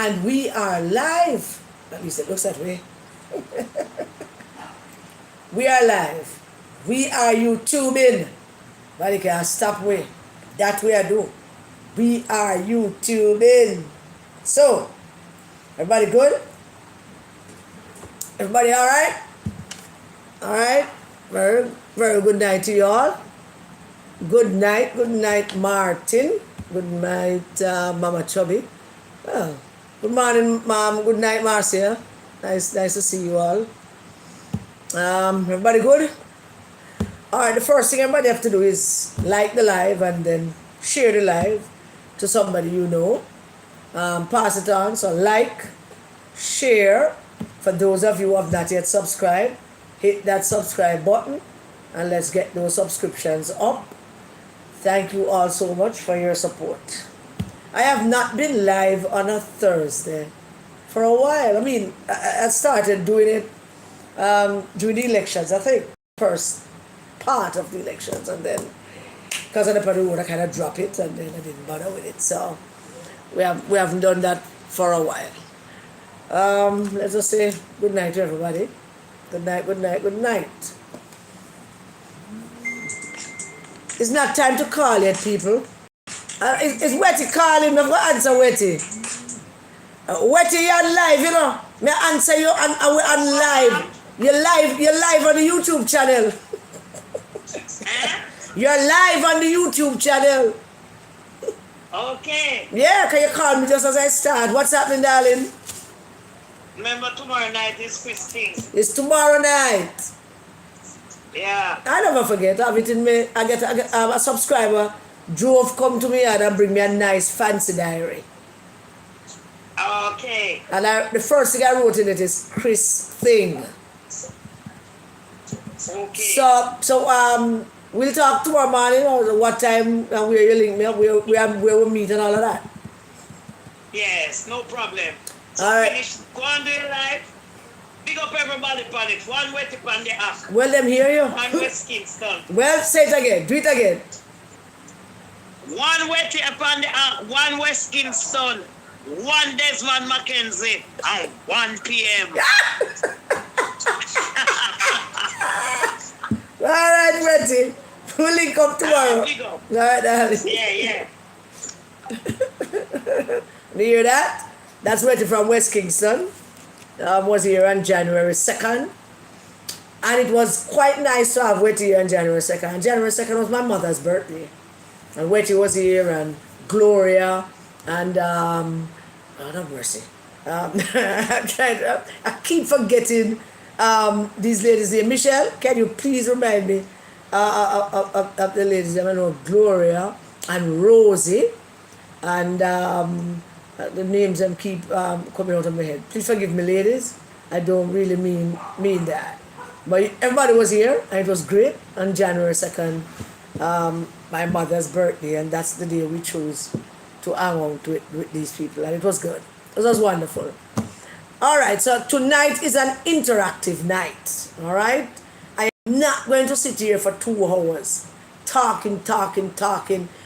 And we are live. At least it looks that way. We are live. We are YouTubing. But you can't stop way. That way I do. We are YouTubing. So, everybody good? Everybody alright? Alright? Very, very good night to you all. Good night, Martin. Good night, Mama Chubby. Oh, good morning, Mom. Good night, Marcia. Nice to see you all. Everybody good? Alright, the first thing everybody have to do is like the live and then share the live to somebody you know. Pass it on. So like, share. For those of you who have not yet subscribed, hit that subscribe button and let's get those subscriptions up. Thank you all so much for your support. I have not been live on a Thursday for a while. I mean, I started doing it during the elections, I think, first part of the elections, and then because of the road, I kind of dropped it and then I didn't bother with it. So we haven't done that for a while. Let's just say good night to everybody. Good night. It's not time to call yet, people. It's Wetty calling. I've got to answer Wetty. Wetty, you're on live, you know. Me answer you on live. You're live on the YouTube channel. You're live on the YouTube channel. Okay. Yeah, can you call me just as I start? What's happening, darling? Remember tomorrow night is Christine. It's tomorrow night. Yeah. I never forget. I have it in me. I get a subscriber drove come to me and bring me a nice fancy diary. Okay. And the first thing I wrote in it is Chris thing. Okay. So we'll talk tomorrow morning or what time and where you link me up, where we meet and all of that. Yes, no problem. So all right. Finish. Go on do it live. Big up everybody on it. One way to pan the app. Well, them hear you. One West Kingston. Well, say it again. Do it again. One way to upon the app. One West Kingston. One Desmond Mackenzie. And 1 p.m. All right, Wetty. We'll link up tomorrow. Big up. All right, darling. Yeah. You hear that? That's Wetty from West Kingston. Was here on January 2nd. And it was quite nice to have Wetty here on January 2nd. January 2nd was my mother's birthday. And Wetty was here and Gloria and oh no mercy. I keep forgetting these ladies' name. Michelle, can you please remind me of the ladies' name? I know Gloria and Rosie and the names them keep coming out of my head. Please forgive me, ladies. I don't really mean that. But everybody was here and it was great on January 2nd, my mother's birthday, and that's the day we chose to hang out with these people, and it was good. It was wonderful. All right, so tonight is an interactive night. All right, I am not going to sit here for 2 hours talking,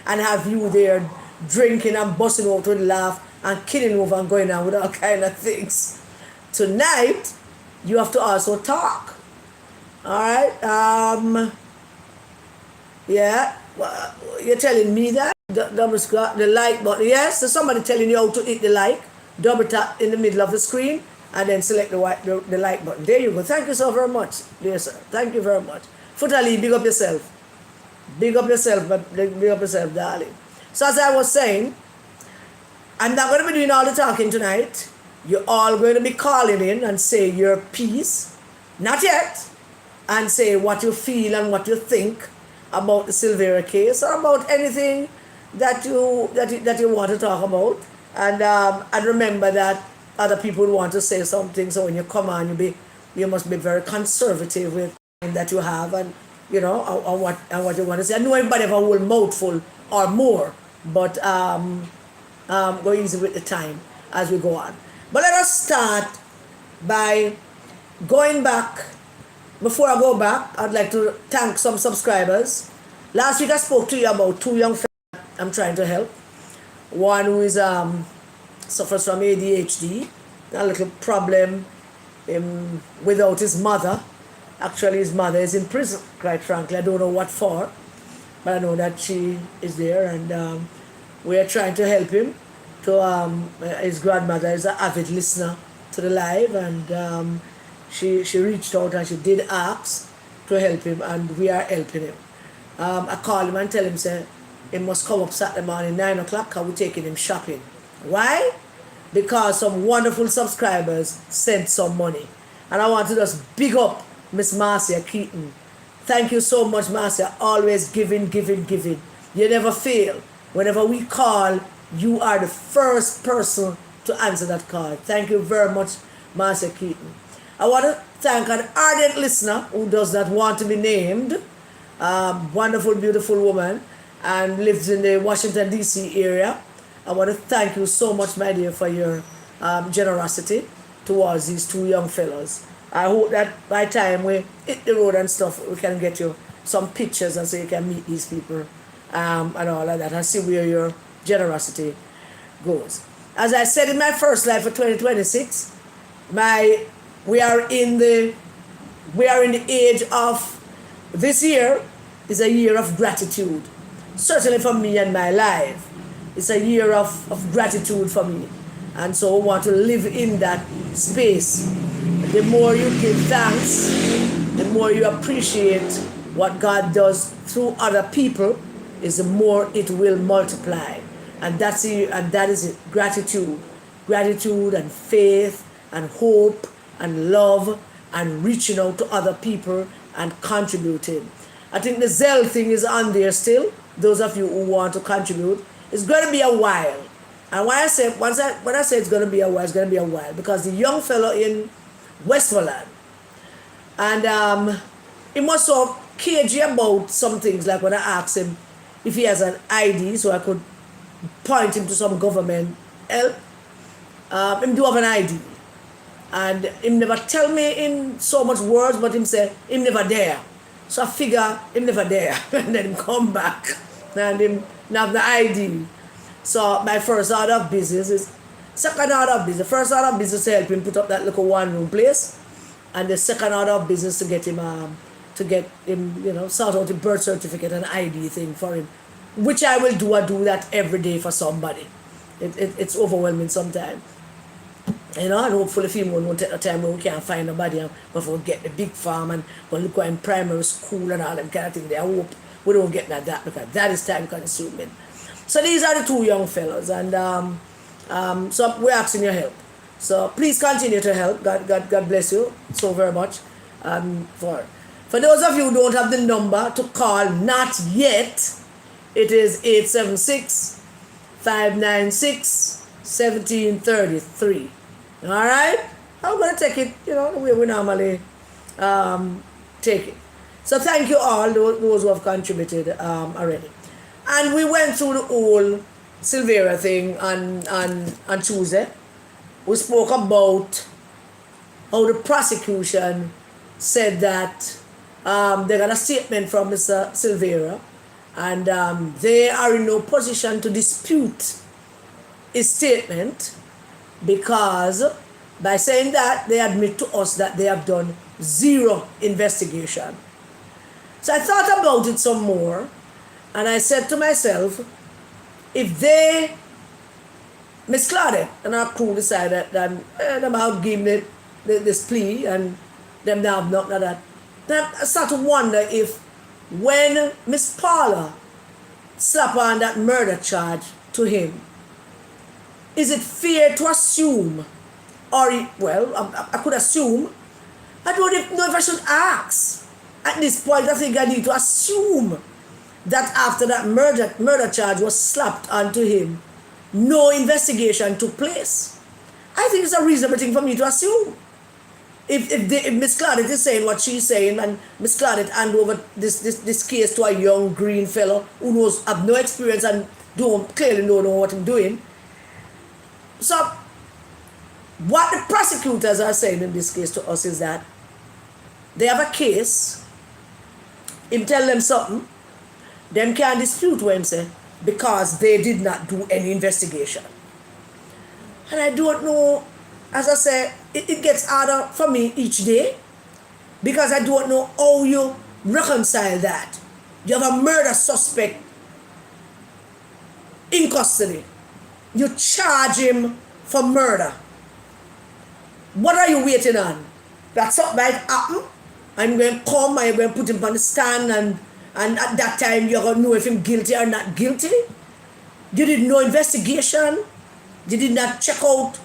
and have you there drinking and busting out with laugh and killing over and going on with all kind of things. Tonight, you have to also talk. All right. Yeah. You're telling me that the like button. Yes. So somebody telling you how to hit the like. Double tap in the middle of the screen and then select the like button. There you go. Thank you so very much, dear sir. Thank you very much. Futali, big up yourself. Big up yourself, darling. So as I was saying, I'm not going to be doing all the talking tonight. You're all going to be calling in and say your piece. Not yet. And say what you feel and what you think about the Silvera case or about anything that you want to talk about. And remember that other people want to say something. So when you come on, you must be very conservative with that you have and you know and what you want to say. I know everybody have a whole mouthful or more, but go easy with the time as we go on. But let us start by going back. Before I go back, I'd like to thank some subscribers. Last week I spoke to you about 2 young friends I'm trying to help. One who is suffers from ADHD, a little problem without his mother. Actually, his mother is in prison, quite frankly. I don't know what for, but I know that she is there, and we are trying to help him. His grandmother is an avid listener to the live, and she reached out and she did ask to help him, and we are helping him. I called him and tell him, say, he must come up Saturday morning, 9 o'clock, because we're taking him shopping. Why? Because some wonderful subscribers sent some money. And I want to just big up Miss Marcia Keaton. Thank you so much, Marcia. Always giving. You never fail. Whenever we call, you are the first person to answer that call. Thank you very much, Marcia Keaton. I want to thank an ardent listener who does not want to be named. Wonderful, beautiful woman, and lives in the Washington, D.C. area. I want to thank you so much, my dear, for your generosity towards these two young fellows. I hope that by the time we hit the road and stuff, we can get you some pictures and so you can meet these people and all of that and see where your generosity goes. As I said in my first live for 2026, we are in the age of, this year is a year of gratitude. Certainly for me and my life. It's a year of gratitude for me. And so I want to live in that space. The more you give thanks, the more you appreciate what God does through other people, is the more it will multiply. And that is it. Gratitude. Gratitude and faith and hope and love and reaching out to other people and contributing. I think the Zelle thing is on there still. Those of you who want to contribute. It's going to be a while. And when I say it's going to be a while, it's going to be a while. Because the young fellow in Westmoreland, and he must so cagey about some things, like when I asked him if he has an ID so I could point him to some government help. Him do have an ID. And him never tell me in so much words, but him say him never there. So I figure him never there. And then him come back and him have the ID. So my first order of business is, second order of business, first order of business to help him put up that little one-room place, and the second order of business to get him, sort out the birth certificate and ID thing for him, which I will do. I do that every day for somebody. It's overwhelming sometimes. And hopefully if won't take the time when we can't find nobody and we'll get the big farm and we'll look in primary school and all them kind of thing there. I hope we don't get that because that is time consuming. So these are the two young fellows, and so we're asking your help. So please continue to help. God bless you so very much. For those of you who don't have the number to call, not yet, it is 876-596-1733. All right? I'm going to take it, the way we normally take it. So thank you all, those who have contributed already. And we went through the whole Silvera thing on Tuesday. We spoke about how the prosecution said that they got a statement from Mr. Silvera, and they are in no position to dispute his statement, because by saying that, they admit to us that they have done zero investigation. So I thought about it some more, and I said to myself, if they, Miss Claudette and our crew decided that them have given this plea and them now have not that, then I start to wonder if when Miss Paula slapped on that murder charge to him, is it fair to assume, or, I could assume, I don't even know if I should ask. At this point, I think I need to assume that after that murder charge was slapped onto him, no investigation took place. I think it's a reasonable thing for me to assume. If Miss Claudette is saying what she's saying, and Miss Claudette hand over this case to a young green fellow who have no experience and clearly don't know what he's doing. So, what the prosecutors are saying in this case to us is that they have a case, him tell them something, them can't dispute what him say, because they did not do any investigation. And I don't know, as I say, it gets harder for me each day because I don't know how you reconcile that. You have a murder suspect in custody. You charge him for murder. What are you waiting on? That something might happen. I'm going to come, I'm going to put him on the stand, and at that time you're going to know if he's guilty or not guilty. You did no investigation. You did not check out,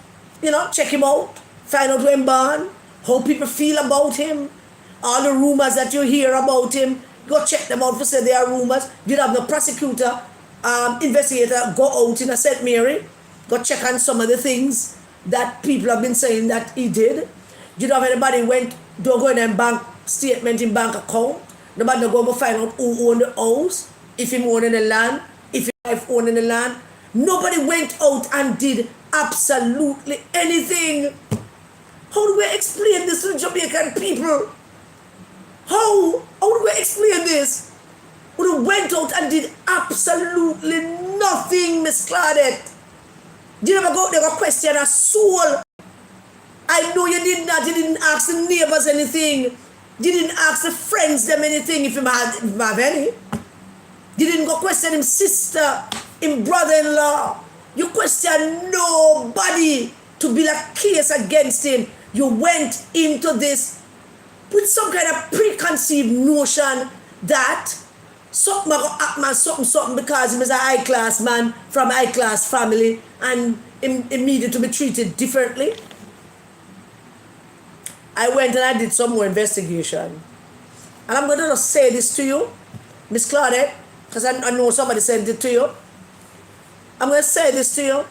check him out, find out when born, how people feel about him, all the rumors that you hear about him. Go check them out for say they are rumors. You have the prosecutor, investigator go out in a St. Mary, go check on some of the things that people have been saying that he did. You don't have anybody don't go in and bank statement in bank account. Nobody go find out who owned the house, if him owning the land, if his wife owning the land. Nobody went out and did absolutely anything. How do we explain this to the Jamaican people? How do we explain this? We went out and did absolutely nothing, Miss Claudette. You never go there and question a soul. I know you did not. You didn't ask the neighbors anything. You didn't ask the friends them anything if you have any. You didn't go question him sister, him brother-in-law. You question nobody to build a case against him. You went into this with some kind of preconceived notion that something will happen, something because he is a high-class man from a high-class family and him needed to be treated differently. I went and I did some more investigation. And I'm going to just say this to you, Miss Claudette, because I know somebody sent it to you. I'm going to say this to you.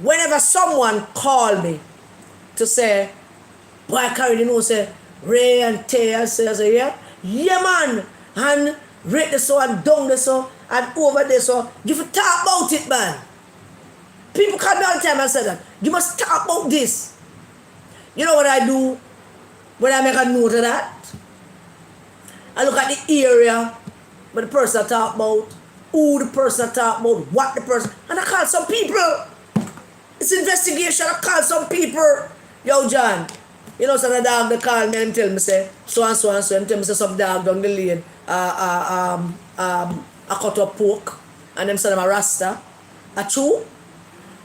Whenever someone called me to say, boy, I carry say, Ray and Tay, I say, yeah, man, and rate this so, and down this so, and over this so, you have to talk about it, man. People call me all the time and say that, you must talk about this. You know what I do when I make a note of that? I look at the area where the person talk about, who the person talk about, what the person, and I call some people. It's investigation, I call some people. Yo, John, so the dog they call me and tell me say, so and so and so, and tell me say some dog down the lane, a cut up pork, and them say them a rasta. A true?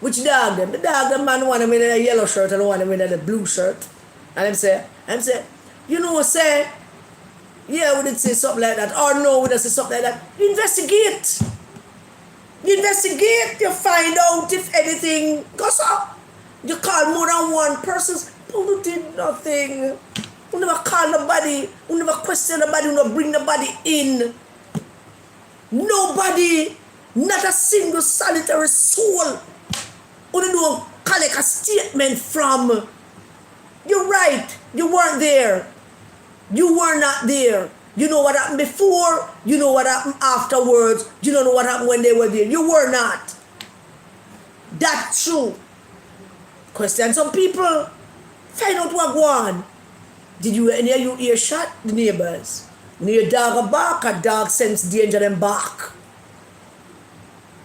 Which dog them? The dog them man want him in a yellow shirt and one him in a blue shirt. And them say, say, yeah, we did say something like that. Or no, we did say something like that. You investigate. You find out if anything goes up. You call more than one person, but you did nothing. You never call nobody. You never question nobody. You never bring nobody in. Nobody. Not a single solitary soul. You don't collect a statement from. You're right. You weren't there. You were not there. You know what happened before. You know what happened afterwards. You don't know what happened when they were there. You were not. That's true. Question some people. Find out what go on. Did you hear shot the neighbors? When your dog bark, a dog sense danger and bark.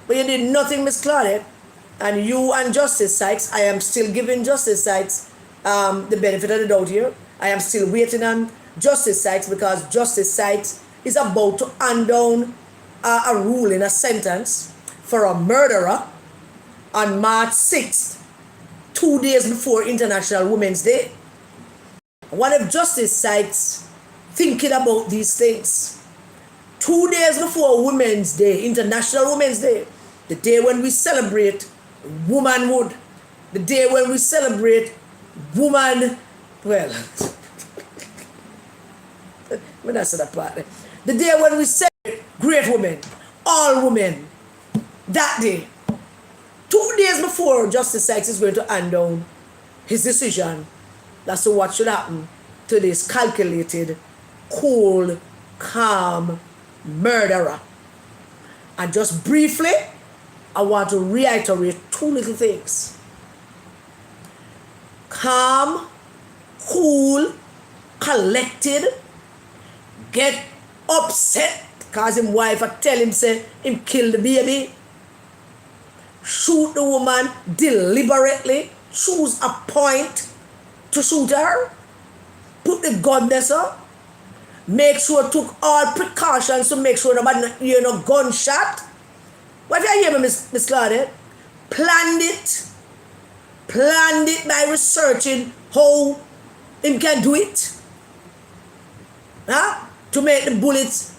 But you did nothing, Miss Claudette. And you and Justice Sykes, I am still giving Justice Sykes the benefit of the doubt here. I am still waiting on Justice Sykes because Justice Sykes is about to hand down a ruling, a sentence for a murderer on March 6th, 2 days before International Women's Day. What if Justice Sykes thinking about these things? 2 days before Women's Day, International Women's Day, the day when we celebrate womanhood, the day when we celebrate woman, well, when I said that part, the day when we celebrate great women, all women, that day, 2 days before Justice Sykes is going to hand down his decision as to what should happen to this calculated, cool, calm murderer. And just briefly, I want to reiterate two little things. Calm, cool, collected, get upset because his wife tell him say him kill the baby. shoot the woman deliberately, choose a point to shoot her, put the gun there, sir, make sure took all precautions to make sure nobody hear no gunshot. What do you hear me, Miss Claudette? Planned it by researching how him can do it. Huh? To make the bullets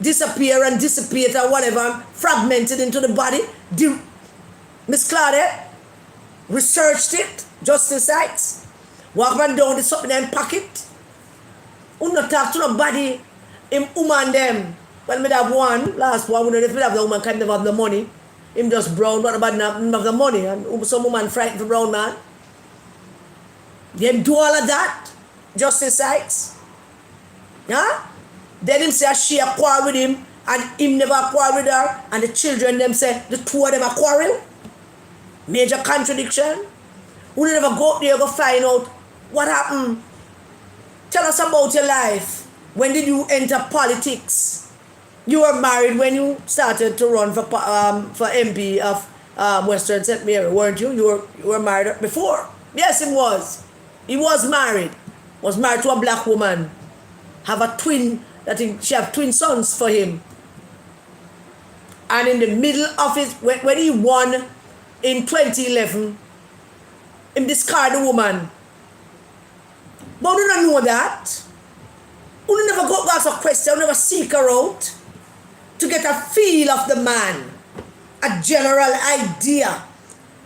disappear and dissipate or whatever, fragmented into the body. Miss Claudette researched it, Justice Sykes. Walk man down the something in pocket. Who not talk to nobody. Him woman them. Well, me have one, last one, if me have the woman can never have the money. Him just brown, but about him have the money. And some woman frightened for brown man. Them do all of that, Justice Sykes. Huh? Then him say she a quarrel with him, and him never quarrel with her, and the children them say the two of them are quarrel. Major contradiction. We never go up there go find out what happened. Tell us about your life. When did you enter politics? You were married when you started to run for MP of Western St. Mary, weren't you? You were married before. Yes, he was. He was married. Was married to a black woman. Have a twin. She have twin sons for him. And in the middle of it, when he won in 2011, him discard the woman. But we don't know that. We never go ask a question, we never seek her out to get a feel of the man, a general idea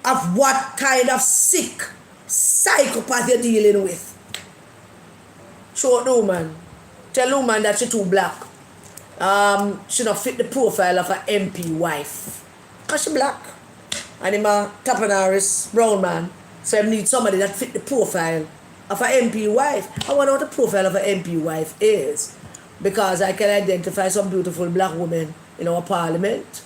of what kind of sick psychopath you're dealing with. Show the woman. Tell the woman that she's too black. She don't fit the profile of an MP wife. Because she's black. And him a Tappanaris brown man. So I need somebody that fit the profile of an MP wife. I wonder what the profile of an MP wife is. Because I can identify some beautiful black women in our parliament.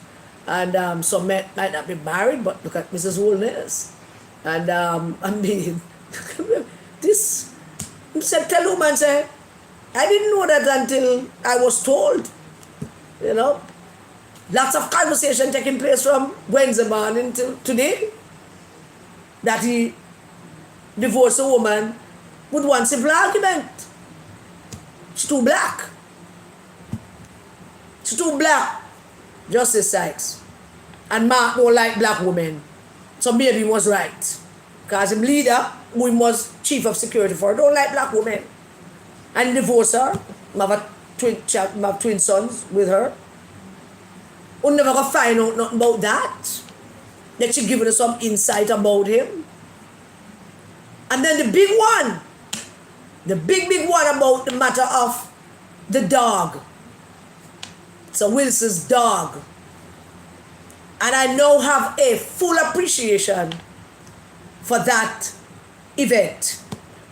And some men might not be married, but look at Mrs. Holness. And I mean, this, tell the woman, say, I didn't know that until I was told. You know, lots of conversation taking place from Wednesday morning till today. That he divorced a woman with one civil argument. She's too black. She's too black. Justice Sykes. And Mark don't like black women. So maybe he was right. Because him leader, who he was chief of security for, don't like black women. And divorce her. Have twin sons with her. We'll never gonna find out nothing about that. That she giving us some insight about him. And then the big one. The big one about the matter of the dog. So Wilson's dog. And I now have a full appreciation for that event,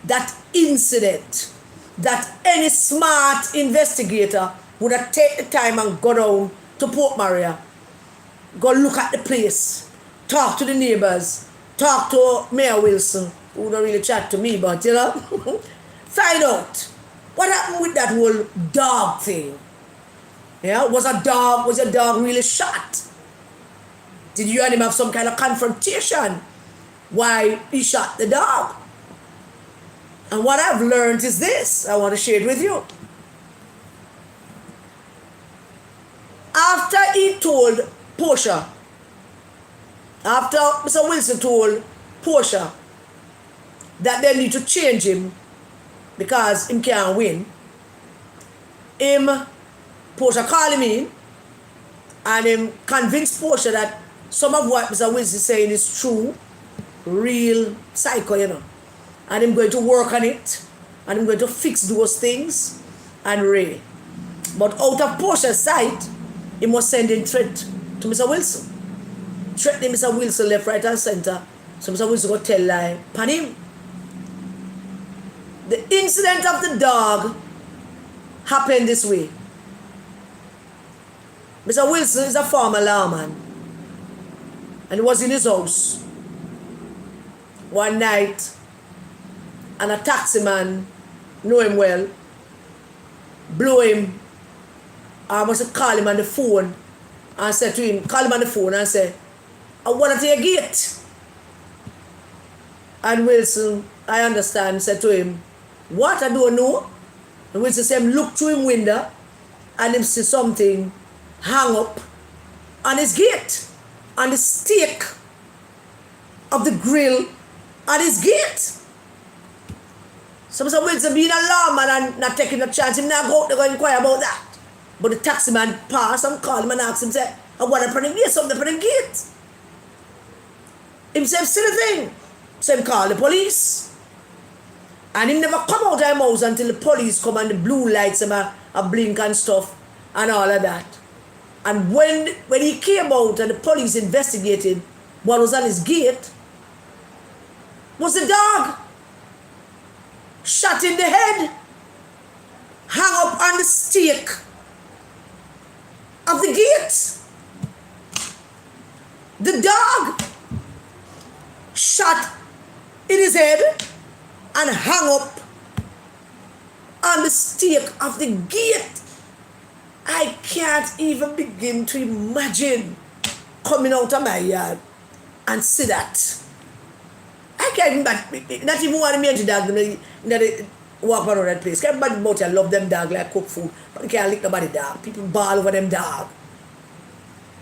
that incident, that any smart investigator would have taken the time and go down to Port Maria, go look at the place, talk to the neighbors, talk to Mayor Wilson, who don't really chat to me, but you know, find out what happened with that whole dog thing. Yeah, was your dog really shot? Did you and him have some kind of confrontation? Why he shot the dog? And what I've learned is this. I want to share it with you. After he told Portia, after Mr. Wilson told Portia that they need to change him because him can't win, Portia called him in and him convinced Portia that some of what Mr. Wilson is saying is true, real psycho, you know. And I'm going to work on it. And I'm going to fix those things. And Ray. But out of Portia's sight, he was sending threat to Mr. Wilson. Threatening Mr. Wilson left, right, and center. So Mr. Wilson got tell lie upon him. The incident of the dog happened this way. Mr. Wilson is a former lawman. And he was in his house one night. And a taxi man, know him well, blow him. I must call him on the phone and say to him, call him on the phone and say, one at your gate. And Wilson, I understand, said to him, what? I don't know. And Wilson said, look through him window and him see something hang up on his gate, on the stake of the grill at his gate. So Mr. Wilson being a lawman and not taking a chance, him not go out there and inquire about that. But the taxi man passed and called him and asked him, say, I want to put the gate, something to put the gate. Him said, see the thing. So him called the police. And him never come out of his house until the police come and the blue lights him a blink and stuff and all of that. And when he came out and the police investigated what was on his gate, was a dog shot in the head, hung up on the stake of the gate. The dog shot in his head and hung up on the stake of the gate. I can't even begin to imagine coming out of my yard and see that. I can't even, not even want to manage dog that walk around that place. Can't bad about I love them dog like cook food, but I can't lick nobody dog. People ball over them dog.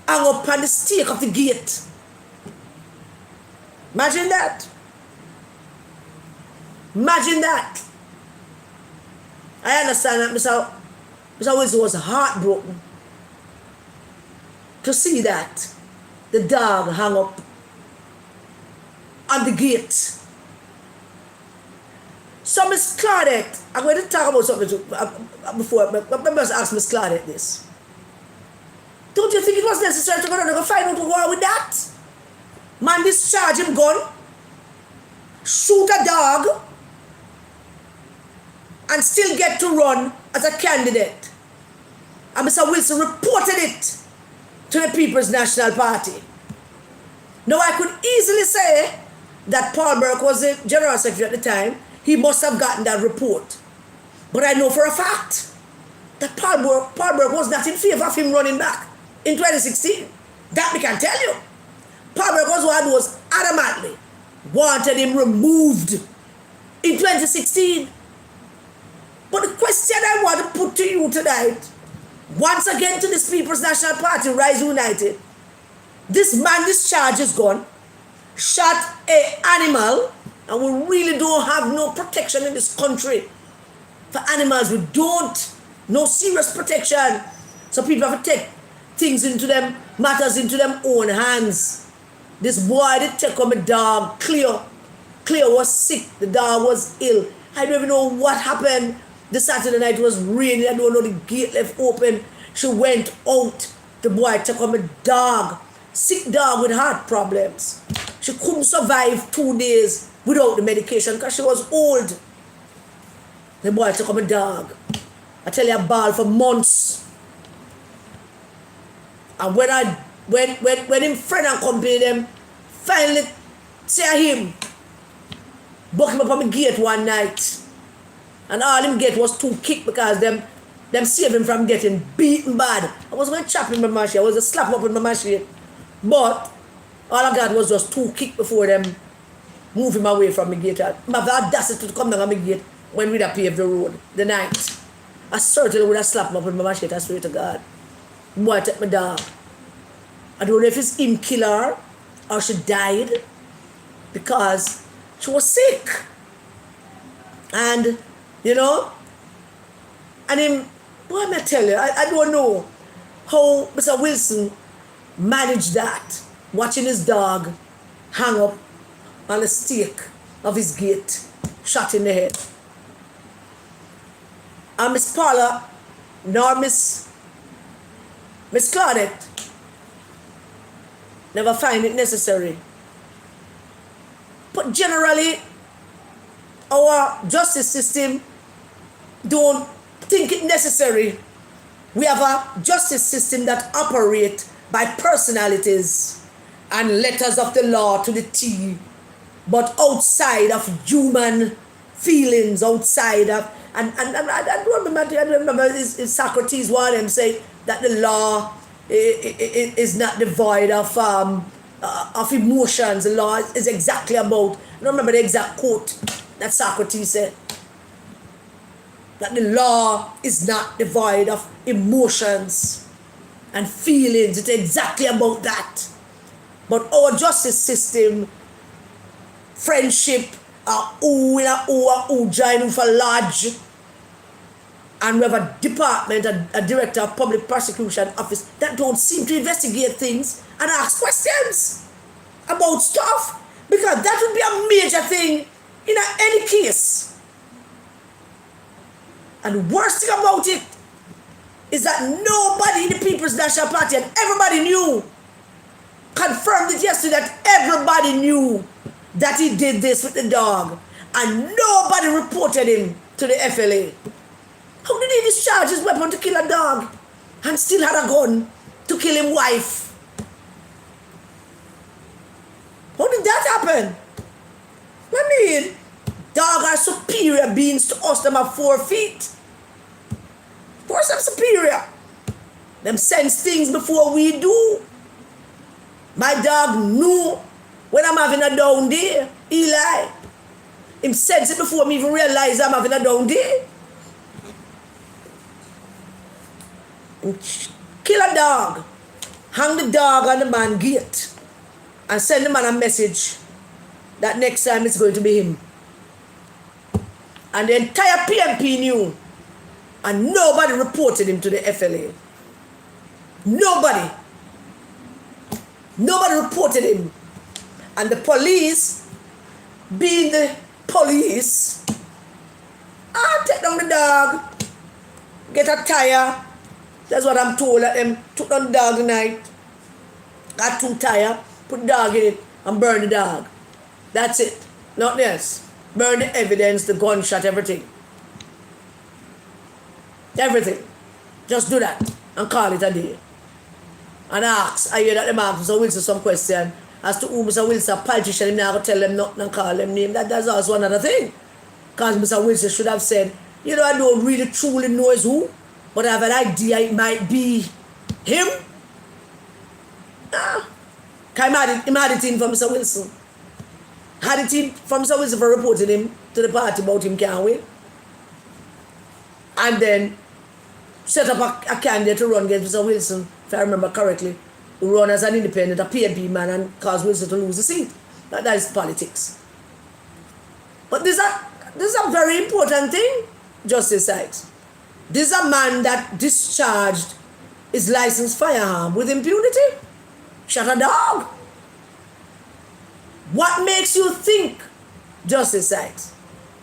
Hang up on the stake of the gate. Imagine that. Imagine that. I understand that Mr. Wilson was heartbroken to see that the dog hung up on the gate. So Miss Claudette, I'm going to talk about something before, but I must ask Miss Claudette this. Don't you think it was necessary to go down and find out what with that? Man discharge him gun, shoot a dog, and still get to run as a candidate. And Mr. Wilson reported it to the People's National Party. Now I could easily say that Paul Burke was the General Secretary at the time. He must have gotten that report. But I know for a fact that Paul Burke was not in favor of him running back in 2016. That we can tell you. Paul Burke was one who was adamantly wanted him removed in 2016. But the question I want to put to you tonight, once again to this People's National Party, Rise United, this man discharged his gun, shot an animal, and we really don't have no protection in this country for animals. We don't, no serious protection. So people have to take things into them, matters into them own hands. This boy did take on a dog, Cleo. Cleo was sick, the dog was ill. I don't even know what happened. The Saturday night was raining, I don't know, the gate left open. She went out. The boy took on a dog, sick dog with heart problems. She couldn't survive 2 days without the medication because she was old. The boy took on a dog. I tell you, I bawled for months. And when him friend and company them finally say him, buck him up on the gate one night. And all him get was 2 kicks because them saved him from getting beaten bad. I was going to chop him with my machine. I was going to slap him up with my machine. But all I got was just 2 kicks before them move him away from the gate. I have the audacity to come down on the gate when we'd have paved the road the night. I certainly would have slapped him up with my machine, I swear to God. Boy, take my dog. I don't know if it's him kill her or she died because she was sick. And you know, and him, what am I tell you? I don't know how Mr. Wilson managed that, watching his dog hang up on the stake of his gate, shot in the head. And Miss Paula, nor Miss Claudette, never find it necessary. But generally, our justice system don't think it necessary. We have a justice system that operates by personalities and letters of the law to the T, but outside of human feelings, outside of and I don't remember is Socrates one of them say that the law is not devoid of of emotions. The law is exactly about, I don't remember the exact quote that Socrates said, that the law is not devoid of emotions and feelings. It's exactly about that. But our justice system, friendship, who join for large, and we have a department, a director of public prosecution office that don't seem to investigate things and ask questions about stuff, because that would be a major thing in any case. And the worst thing about it is that nobody in the People's National Party, and everybody knew, confirmed it yesterday, that everybody knew that he did this with the dog, and nobody reported him to the FLA. How did he discharge his weapon to kill a dog and still had a gun to kill his wife? How did that happen? I mean, dogs are superior beings to us. Them have 4 feet. Of course, I'm superior. Them sense things before we do. My dog knew when I'm having a down day. Eli, him sense it before me even realize I'm having a down day. Kill a dog, hang the dog on the man's gate, and send the man a message that next time it's going to be him. And the entire PMP knew, and nobody reported him to the FLA. Nobody reported him. And the police, being the police, take down the dog, get a tire. That's what I'm told, that them took down the dog tonight, got 2 tires, put the dog in it, and burn the dog. That's it. Nothing else. Burn the evidence, the gunshot, everything. Everything. Just do that and call it a day. And ask, I hear that them ask Mr. Wilson some question as to who Mr. Wilson, a politician, him now go tell them nothing and call them name. That's also another thing. Because Mr. Wilson should have said, you know, I don't really truly know is who, but I have an idea it might be him. Because he had it in from Mr. Wilson. Had it in from Mr. Wilson for reporting him to the party about him, can't we? And then set up a candidate to run against Mr. Wilson, if I remember correctly, who run as an independent, a PNP man, and cause Wilson to lose the seat. That is politics. But this is a very important thing, Justice Sykes. This is a man that discharged his licensed firearm with impunity. Shot a dog. What makes you think, Justice Sykes,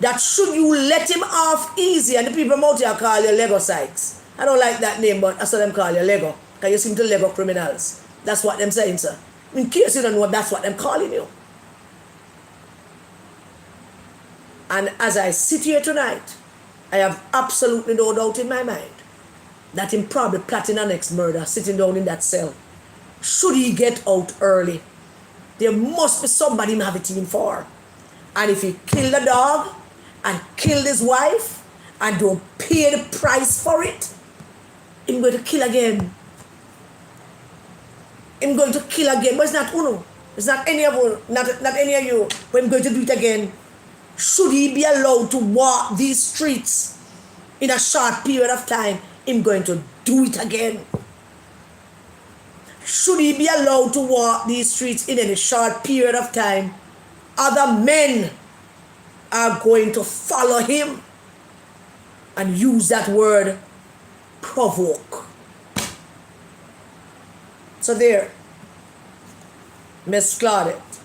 that should you let him off easy, and the people out here call you Lego Sykes? I don't like that name, but I saw them call you Lego, because you seem to Lego criminals. That's what them saying, sir. In case you don't know, that's what them calling you. And as I sit here tonight, I have absolutely no doubt in my mind that him probably plotting a next murder, sitting down in that cell. Should he get out early, there must be somebody him have it in for. And if he killed the dog and killed his wife and don't pay the price for it, he's going to kill again. He's going to kill again. But it's not uno. It's not any of you. Not any of you. But I'm going to do it again. Should he be allowed to walk these streets in a short period of time, I'm going to do it again. Should he be allowed to walk these streets in a short period of time, other men are going to follow him and use that word, provoke. So there, Miss Claudette,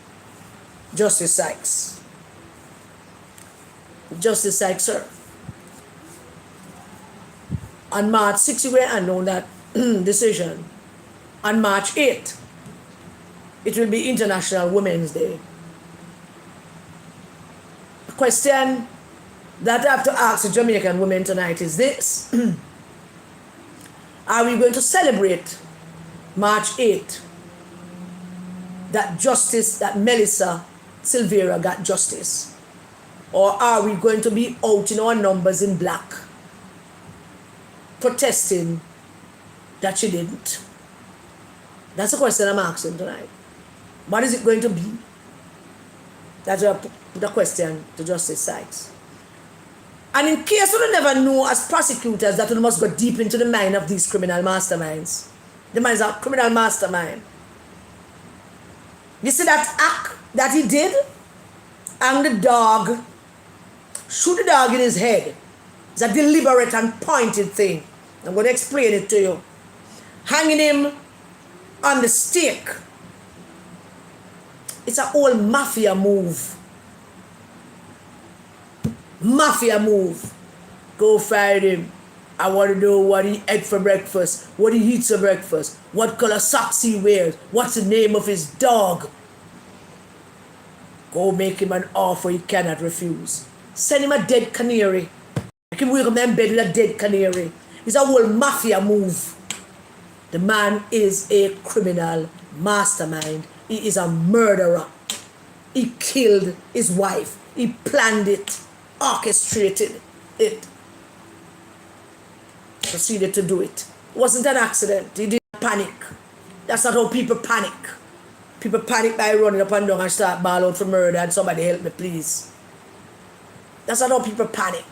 Justice Sykes. Justice Sykes, sir. On March 6th, you were unknown that decision. On March 8th, it will be International Women's Day. The question that I have to ask the Jamaican women tonight is this. Are we going to celebrate March 8th that Melissa Silvera got justice? Or are we going to be out in our numbers in black, protesting that she didn't? That's the question I'm asking tonight. What is it going to be? That's the question to Justice Sykes. And in case we never know as prosecutors that we must go deep into the mind of these criminal masterminds. The man's a criminal mastermind. You see that act that he did? And the dog, shoot the dog in his head. It's a deliberate and pointed thing. I'm going to explain it to you. Hanging him on the stake. It's an old mafia move. Mafia move. Go find him. I want to know what he ate for breakfast, what he eats for breakfast, what color socks he wears, what's the name of his dog. Go make him an offer he cannot refuse. Send him a dead canary. Make him wake up in bed with a dead canary. It's a whole mafia move. The man is a criminal mastermind. He is a murderer. He killed his wife. He planned it, orchestrated it, proceeded to do it. It wasn't an accident. He didn't panic. That's not how people panic. People panic by running up and down and start bawling out for murder and somebody help me please. That's not how people panic.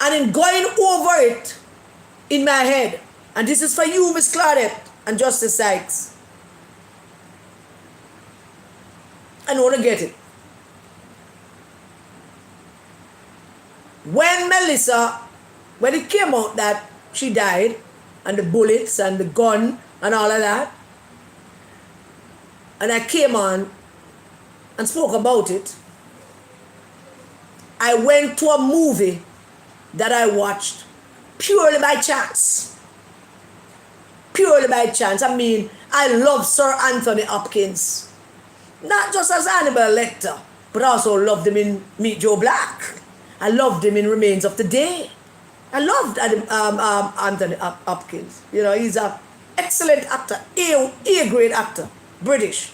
And in going over it in my head, and this is for you, Miss Claudette and Justice Sykes, I want to get it. When it came out that she died, and the bullets and the gun and all of that, and I came on and spoke about it, I went to a movie that I watched purely by chance. Purely by chance. I mean, I love Sir Anthony Hopkins. Not just as Hannibal Lecter, but also loved him in Meet Joe Black. I loved him in Remains of the Day. I loved Anthony Hopkins. You know, he's an excellent actor, A-grade actor, British.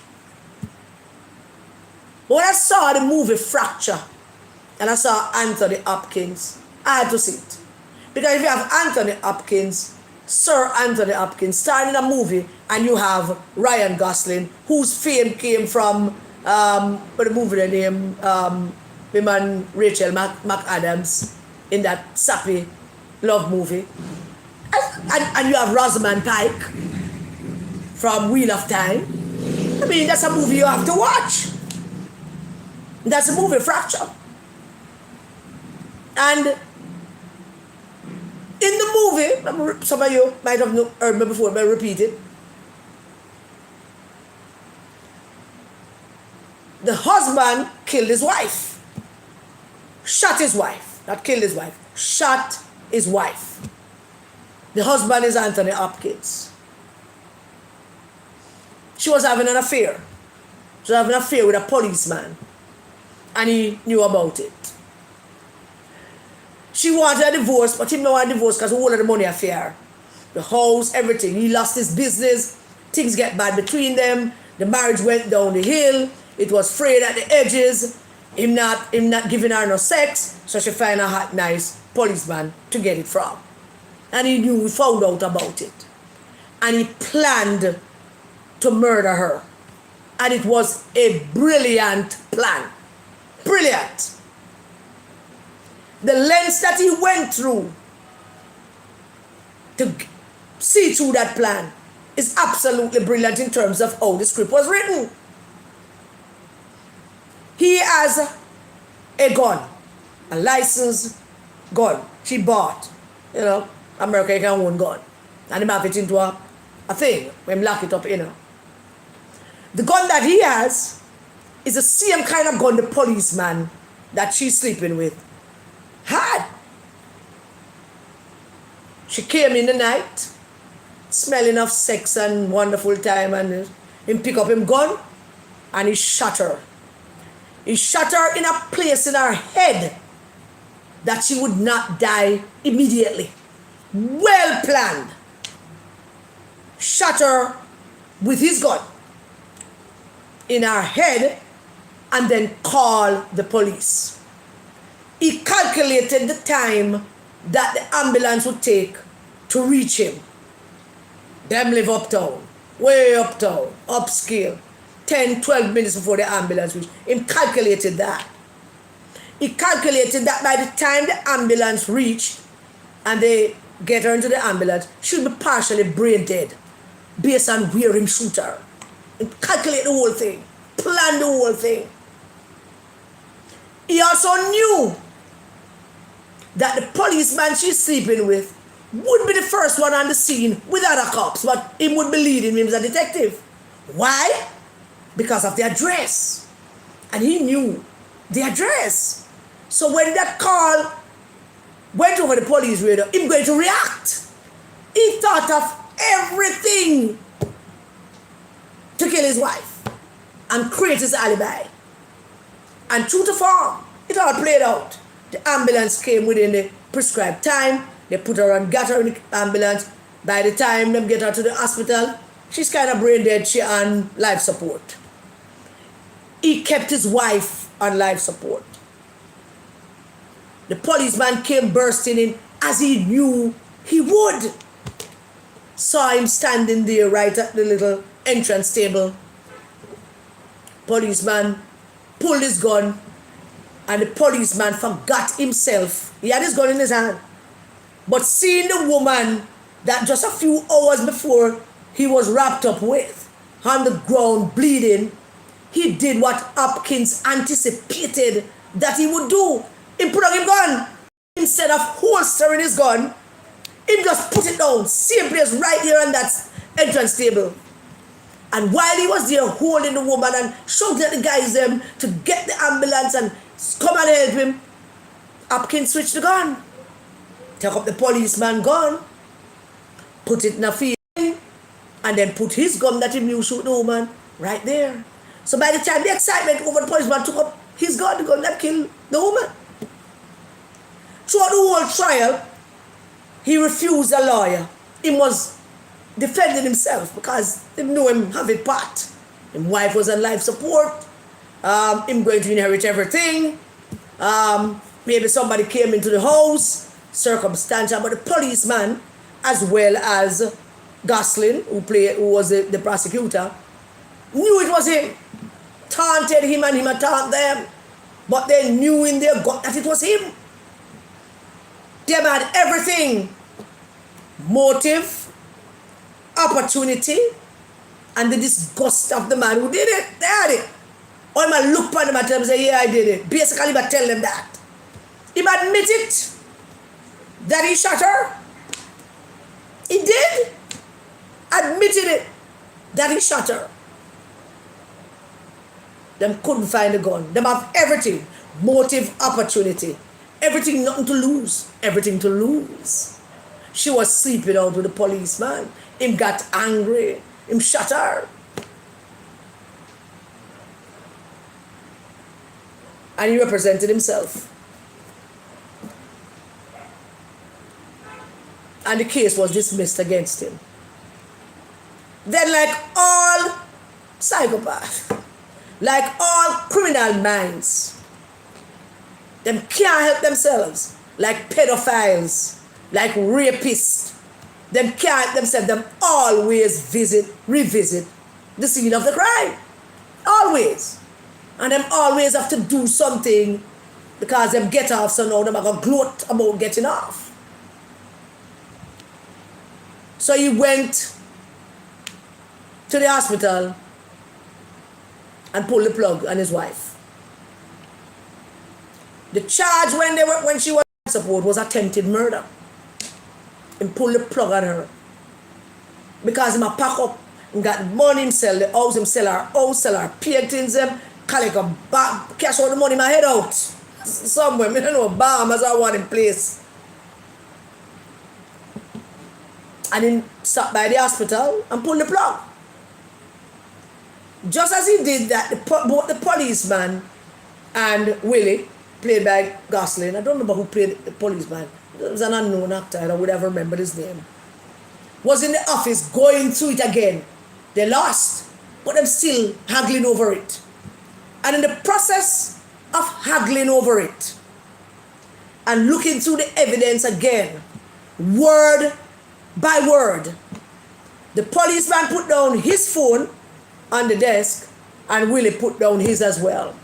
But when I saw the movie Fracture, and I saw Anthony Hopkins, I had to see it. Because if you have Anthony Hopkins, Sir Anthony Hopkins, starring in a movie, and you have Ryan Gosling, whose fame came from, what the movie the name, him and Rachel McAdams in that sappy love movie. And you have Rosamund Pike from Wheel of Time. I mean, that's a movie you have to watch. That's a movie, Fracture. And in the movie, some of you might have heard me before, but I repeat it. The husband killed his wife. Shot his wife. Not killed his wife. Shot his wife. The husband is Anthony Hopkins. She was having an affair. She was having an affair with a policeman. And he knew about it. She wanted a divorce, but he didn't want a divorce because all of the money affair. The house, everything. He lost his business. Things get bad between them. The marriage went down the hill. It was frayed at the edges. Him not giving her no sex. So she found a hot, nice policeman to get it from. And he knew, he found out about it. And he planned to murder her. And it was a brilliant plan. Brilliant. The lengths that he went through to see through that plan is absolutely brilliant in terms of how the script was written. He has a gun, a licensed gun. She bought, you know, America can own gun. And he have it into a thing when lock it up, you know. The gun that he has is the same kind of gun the policeman that she's sleeping with had. She came in the night, smelling of sex and wonderful time, and he pick up him gun and he shot her. He shot her in a place in her head that she would not die immediately. Well planned. Shot her with his gun in her head and then called the police. He calculated the time that the ambulance would take to reach him. Them live uptown, way uptown, upscale. 10, 12 minutes before the ambulance reached. He calculated that. He calculated that by the time the ambulance reached and they get her into the ambulance, she'll be partially brain dead based on where him shoot her. He calculate the whole thing, plan the whole thing. He also knew that the policeman she's sleeping with would be the first one on the scene with other cops, but he would be leading him as a detective. Why? Because of the address. And he knew the address. So when that call went over the police radar, him going to react. He thought of everything to kill his wife and create his alibi. And true to form, it all played out. The ambulance came within the prescribed time. They put her on, got her in the ambulance. By the time them get her to the hospital, she's kind of brain dead. She on life support. He kept his wife on life support. The policeman came bursting in as he knew he would. Saw him standing there right at the little entrance table. Policeman pulled his gun, and the policeman forgot himself. He had his gun in his hand. But seeing the woman that just a few hours before he was wrapped up with, on the ground bleeding, he did what Hopkins anticipated that he would do. He put on his gun. Instead of holstering his gun, he just put it down, same place right here on that entrance table. And while he was there holding the woman and shouting at the guys them to get the ambulance and come and help him, Hopkins switched the gun. Took up the policeman gun, put it in a field, and then put his gun that he knew shoot the woman right there. So by the time the excitement over the policeman took up his gun, the gun that killed the woman. Throughout the whole trial, he refused a lawyer. He was defending himself because they knew him have it part. His wife was on life support. Him going to inherit everything. Maybe somebody came into the house, circumstantial, but the policeman, as well as Gosling, who was the prosecutor, knew it was him. Taunted him and him taunted them. But they knew in their gut that it was him. They had everything. Motive, opportunity, and the disgust of the man who did it. They had it. All man look upon them and tell them, say, yeah, I did it. Basically, but tell them that. He admit it that he shot her. He did. Admitted it that he shot her. Them couldn't find the gun. Them have everything. Motive, opportunity. Everything, nothing to lose. Everything to lose. She was sleeping out with the policeman. Him got angry. Him shot her. And he represented himself. And the case was dismissed against him. Then, like all psychopaths, like all criminal minds, them can't help themselves, like pedophiles, like rapists, them can't help themselves, them always revisit the scene of the crime. Always. And them always have to do something because them get off, so now them are going to gloat about getting off. So he went to the hospital and pulled the plug on his wife. The charge when she was on support was attempted murder. And pulled the plug on her. Because he pack up and got money, him sell the house, him sell her house, sell her paintings, them, collect a bag, cash all the money, my head out. Somewhere, I don't know, Bahamas or one in place. And then sat by the hospital and pulled the plug. Just as he did that, both the policeman and Willie, played by Gosling, I don't remember who played the policeman, it was an unknown actor, I would have remembered his name, was in the office going through it again. They lost, but them still haggling over it. And in the process of haggling over it and looking through the evidence again, word by word, the policeman put down his phone on the desk and Willie put down his as well.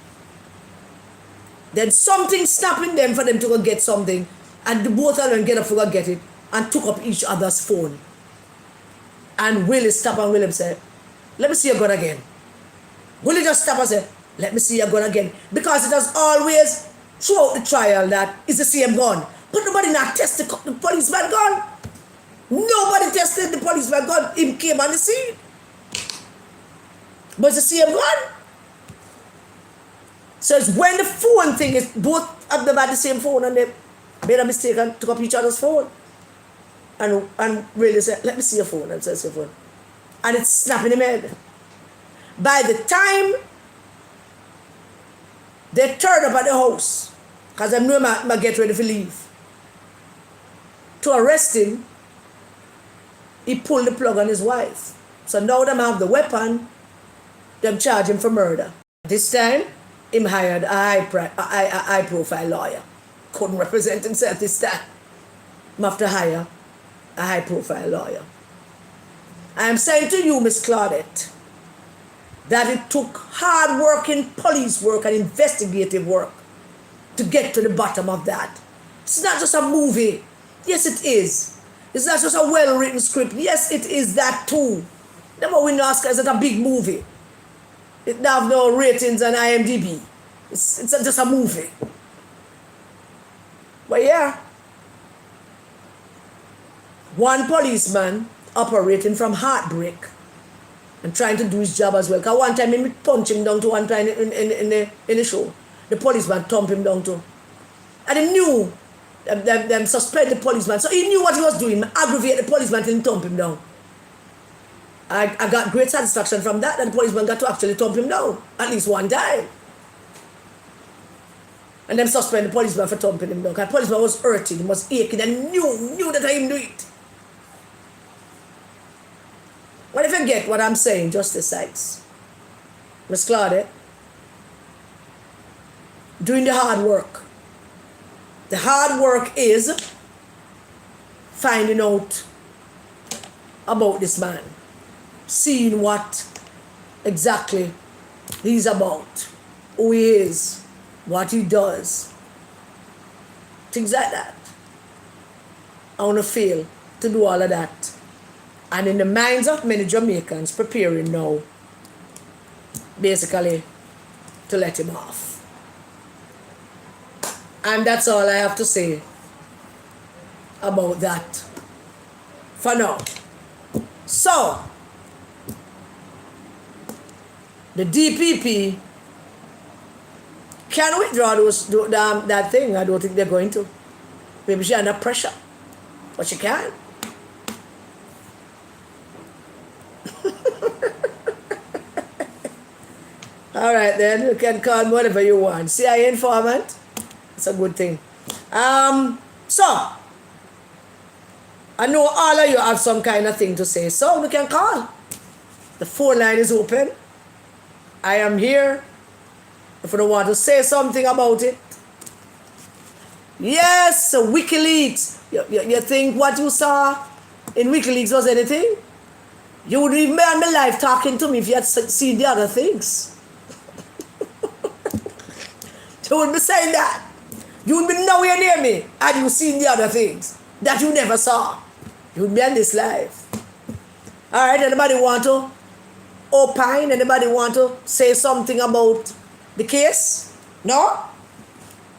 Then something snapping them for them to go get something, and the both of them get up to go get it and took up each other's phone. And Willie stopped and William said, let me see your gun again. Willie just stopped and said, let me see your gun again. Because it has always, throughout the trial, that it's the same gun. But nobody not tested the policeman gun. Nobody tested the policeman gun. Him came on the scene. But it's the same gun. So it's when the phone thing is, both of them had the same phone and they made a mistake and took up each other's phone. And really said, let me see your phone, and says your phone. And it's snapping him head. By the time they turned up at the house, because I knew I get ready to leave, to arrest him, he pulled the plug on his wife. So now them have the weapon, them charge him for murder. This time, him hired a high profile lawyer. Couldn't represent himself this time. Him have to hire a high profile lawyer. I am saying to you, Miss Claudette, that it took hard working police work and investigative work to get to the bottom of that. It's not just a movie. Yes, it is. It's not just a well-written script. Yes, it is that too. Never we ask, is it a big movie? It don't have no ratings on IMDb. It's just a movie. But yeah, one policeman operating from heartbreak and trying to do his job as well. Because one time he punched him down to one time in the show. The policeman thumped him down too. And he knew them suspend the policeman. So he knew what he was doing. Aggravate the policeman and thump him down. I got great satisfaction from that the policeman got to actually thump him down. At least one time. And then suspend the policeman for thumping him down. Because the policeman was hurting, he was aching and knew that I him do it. What if you get what I'm saying, Justice Sykes? Miss Claudette, doing the hard work. The hard work is finding out about this man, seeing what exactly he's about, who he is, what he does, things like that. I want to fail to do all of that. And in the minds of many Jamaicans preparing now, basically, to let him off. And that's all I have to say about that for now. So, the DPP can withdraw that thing. I don't think they're going to. Maybe she's under pressure. But she can. All right, then you can call me whatever you want. CIA informant, it's a good thing. So I know all of you have some kind of thing to say, so we can call. The phone line is open. I am here. If you don't want to say something about it, yes, WikiLeaks. You think what you saw in WikiLeaks was anything? You would even be on my life talking to me if you had seen the other things. You would be saying that. You would be nowhere near me and you seen the other things that you never saw. You would be on this life. Alright, anybody want to opine? Anybody want to say something about the case? No?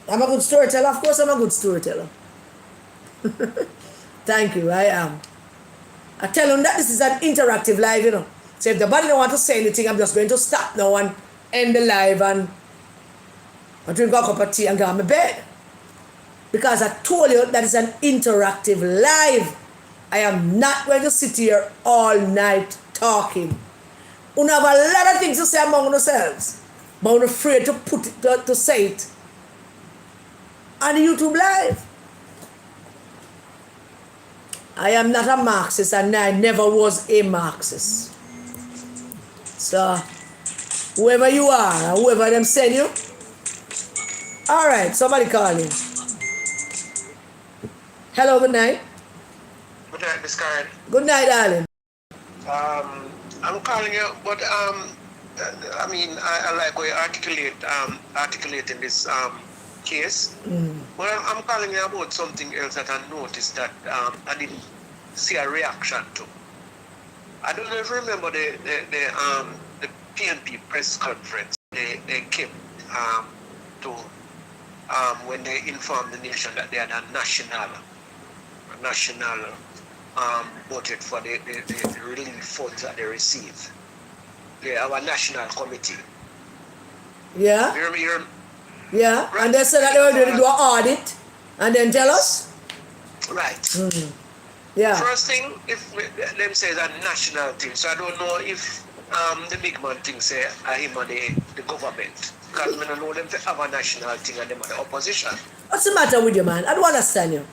I'm a good storyteller. Of course I'm a good storyteller. Thank you, I am. I tell them that this is an interactive live, you know. So if the body don't want to say anything, I'm just going to stop now and end the live and I drink a cup of tea and go on my bed. Because I told you that it's an interactive live. I am not going to sit here all night talking. You have a lot of things to say among yourselves, but I'm afraid to put it to say it on the YouTube live. I am not a Marxist and I never was a Marxist. So, whoever you are, whoever them send you, alright, somebody calling. Hello, good night. Good night, Miss Karen. Good night, darling. I'm calling you, but I mean, I like how you articulating this case. Well, I'm calling you about something else that I noticed that I didn't see a reaction to. I don't know if you remember the PNP press conference. They came to when they informed the nation that they had a national budget for the relief funds that they receive. They have a national committee. Yeah. Yeah. Right. And they said that they were going to do an audit and then tell us. Right. Yeah. First thing, if them say it's a national thing, so I don't know if the big man thing say him or the government. Because I don't know them to have a national thing and them are the opposition. What's the matter with you, man? I don't understand you.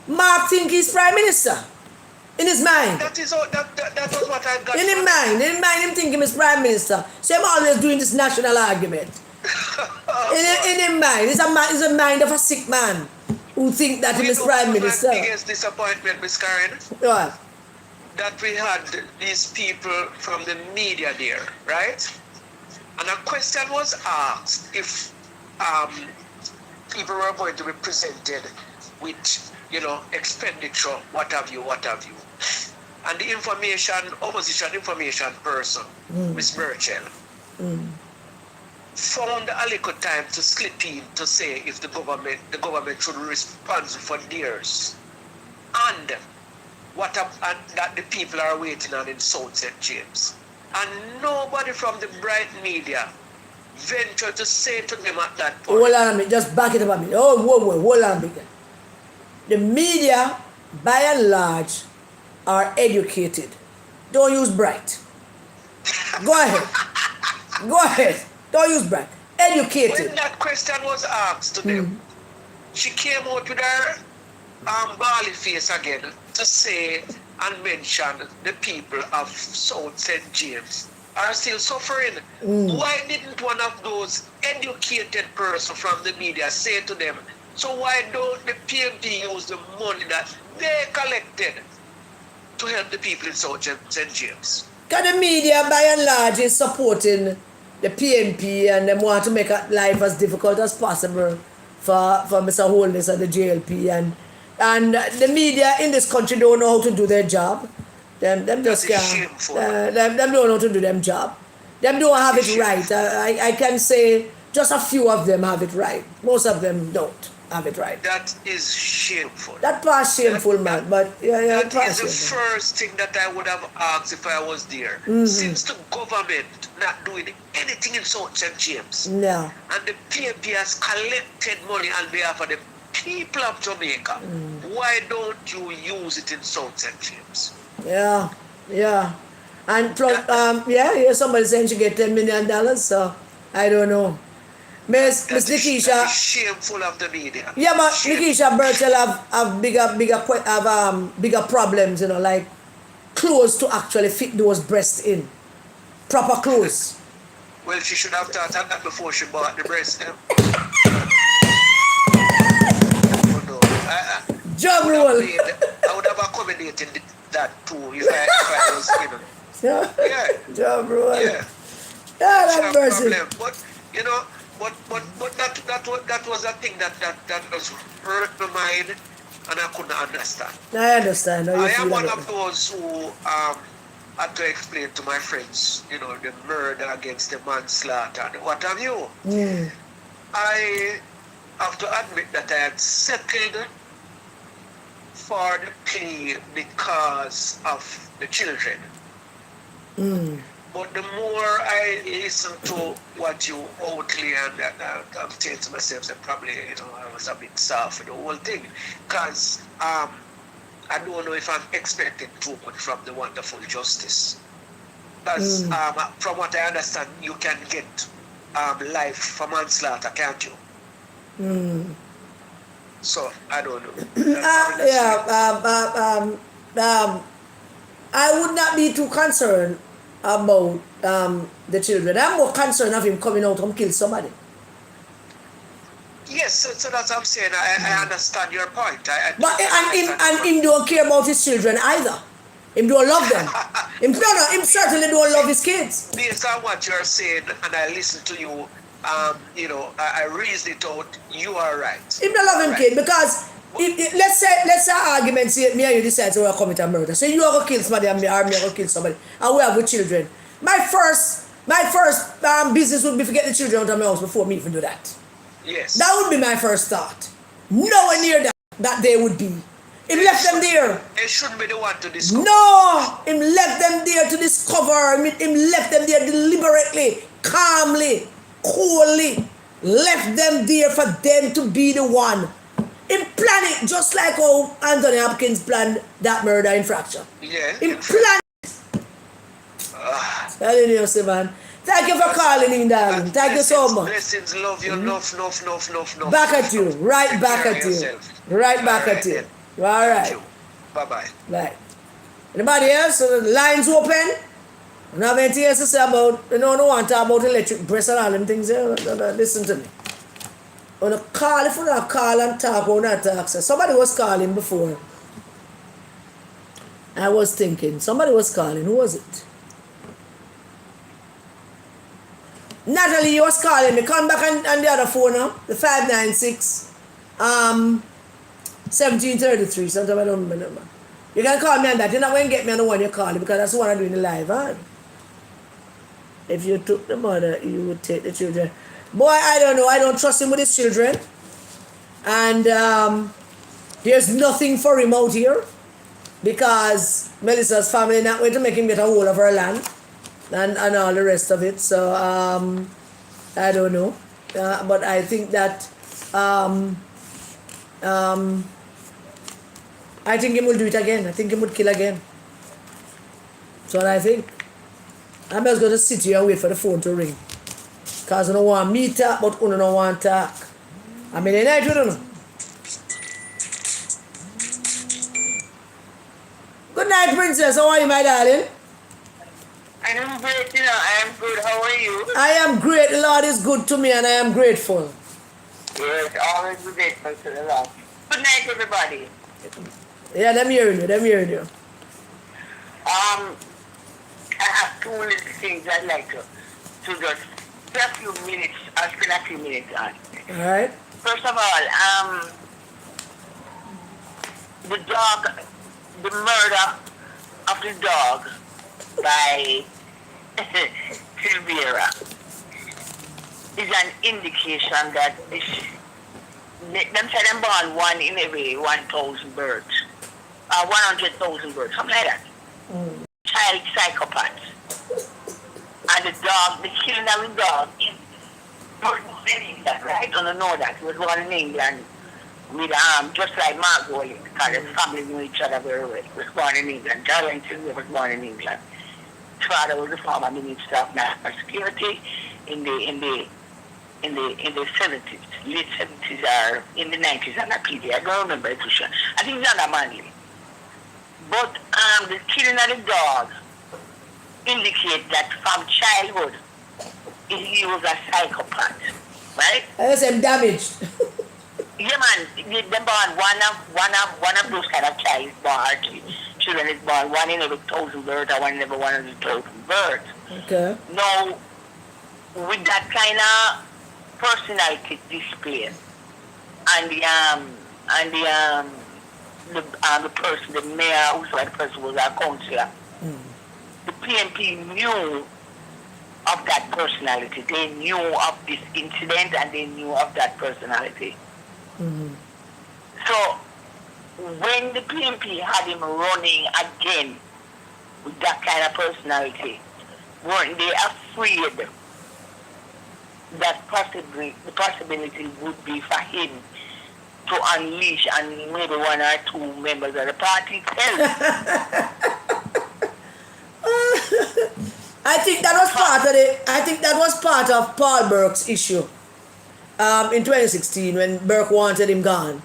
Mark think he's prime minister. In his mind. That was what I got. In his mind, him think him is prime minister. So I'm always doing this national argument. in his mind, it's a mind of a sick man who think that he is prime minister. My biggest disappointment, Miss Karen, What? that we had these people from the media there, right? And a question was asked if people were going to be presented with, expenditure, what have you. And the opposition information person, Miss Burchell, found a little time to slip in to say if the government should respond for theirs. And that the people are waiting on in South St. James. And nobody from the bright media ventured to say to them at that point. Hold on a minute, just back it up a minute. Oh, whoa, hold on a minute. The media, by and large, are educated. Don't use bright. Go ahead. Don't use bright. Educated. When that question was asked to them, she came out with her bally face again to say and mention the people of South St. James are still suffering. Why didn't one of those educated person from the media say to them, so why don't the PMP use the money that they collected to help the people in South St. James? Because the media, by and large, is supporting the PNP and they want to make life as difficult as possible for Mr. Holness and the JLP. And the media in this country don't know how to do their job. Them just can't. Them don't know how to do their job. Them don't have it right. I can say just a few of them have it right. Most of them don't have it right. That is shameful. That part's shameful, man. But that is the first thing that I would have asked if I was there. Since the government not doing anything in South St. James, no. And the PNP has collected money on behalf of the people of Jamaica, why don't you use it in South St. James? Yeah. And plus, somebody saying she get $10 million, so I don't know. Miss Nikisha. That is shameful of the media. Yeah, but Nikisha Burchell have bigger problems, like clothes to actually fit those breasts in. Proper clothes. Well, she should have thought of that before she bought the breast. Job role. I would have accommodated that too if I was, Yeah. Job role. Yeah. That person. But that was a thing that was hurt my mind and I couldn't understand. I understand. I am one of those who had to explain to my friends, the murder against the manslaughter and what have you. I have to admit that I had settled for the plea because of the children. But the more I listen to what you outly and I'm saying to myself that probably, I was a bit soft for the whole thing. Because I don't know if I'm expecting too much from the wonderful justice. Because from what I understand, you can get life for manslaughter, can't you? So, I don't know. I would not be too concerned about the children. I'm more concerned of him coming out and kill somebody. Yes, so that's what I'm saying. I understand your point. But him don't care about his children either. Him don't love them. Him certainly don't love his kids. Based on what you're saying, and I listen to you, I reasoned it out. You are right. Him don't love him kid because let's say argument say me and you decide to commit a murder. So you are gonna kill somebody and me are gonna kill somebody, and we have good children. My first business would be to get the children out of my house before me even do that. Yes. That would be my first thought. Nowhere near that they would be. Him left them there. It shouldn't be the one to discover. No! Him left them there to discover. Him left them there deliberately, calmly, coolly. Left them there for them to be the one. Him plan it just like how Anthony Hopkins planned that murder in Fracture. Yeah. Him plan it. Telling you, man. Thank you for calling in, darling. Thank you so much. Blessings, love you, no. Back at you. Right back at you. Right back at you. All right. Bye-bye. Right. Anybody else? The lines open? You don't have anything else to say about, no want to talk about electric press and all them things there? Listen to me. When you call, if you don't call and talk, or not talk, so somebody was calling before. I was thinking, somebody was calling. Who was it? Natalie, you was calling me. Come back on the other phone now. The 596 1733. Sometimes I don't remember. You can call me on that. You're not going to get me on the one you're calling because that's the one I'm doing the live on. If you took the mother, you would take the children. Boy, I don't know. I don't trust him with his children. And there's nothing for him out here because Melissa's family not going to make him get a hold of her land. And all the rest of it. So, I don't know. But I think that, I think he will do it again. I think he would kill again. That's what I think. I'm just going to sit here and wait for the phone to ring. Because I don't want me to talk, but I don't want to talk. I mean, the night, you don't know. Good night, princess. How are you, my darling? I am great, I am good. How are you? I am great. The Lord is good to me and I am grateful. Yes, always be grateful to the Lord. Good night, everybody. Yeah, them hearing you. I have two little things I'd like to just spend a few minutes, I'll spend a few minutes on. Alright. First of all, the murder of the dog by Silvera is an indication that them say them born one in every 1,000 birds, 100,000 birds, something like that. Child psychopaths. And the dog, the killing of the dog is in England, right? I don't know that. He was born in England with just like Mark Golding, because his family knew each other very well. He was born in England. Darren Silvera was born in England. His father was the former Minister of National Security in the 70s, late 70s or in the 90s under Plea. I don't remember it for sure. I think it's under Manley. But the killing of the dog indicates that from childhood he was a psychopath, right? I said damaged. Yeah, man. They born one of those kind of children is born one in every 1,000 birds or one in every 100,000 birds. Okay. Now, with that kind of personality display, and the person, the mayor, who's the person was our councillor, the PNP knew of that personality. They knew of this incident and they knew of that personality. So, when the PNP had him running again with that kind of personality, weren't they afraid that the possibility would be for him to unleash and maybe one or two members of the party itself? I think that was part of Paul Burke's issue. In 2016 when Burke wanted him gone.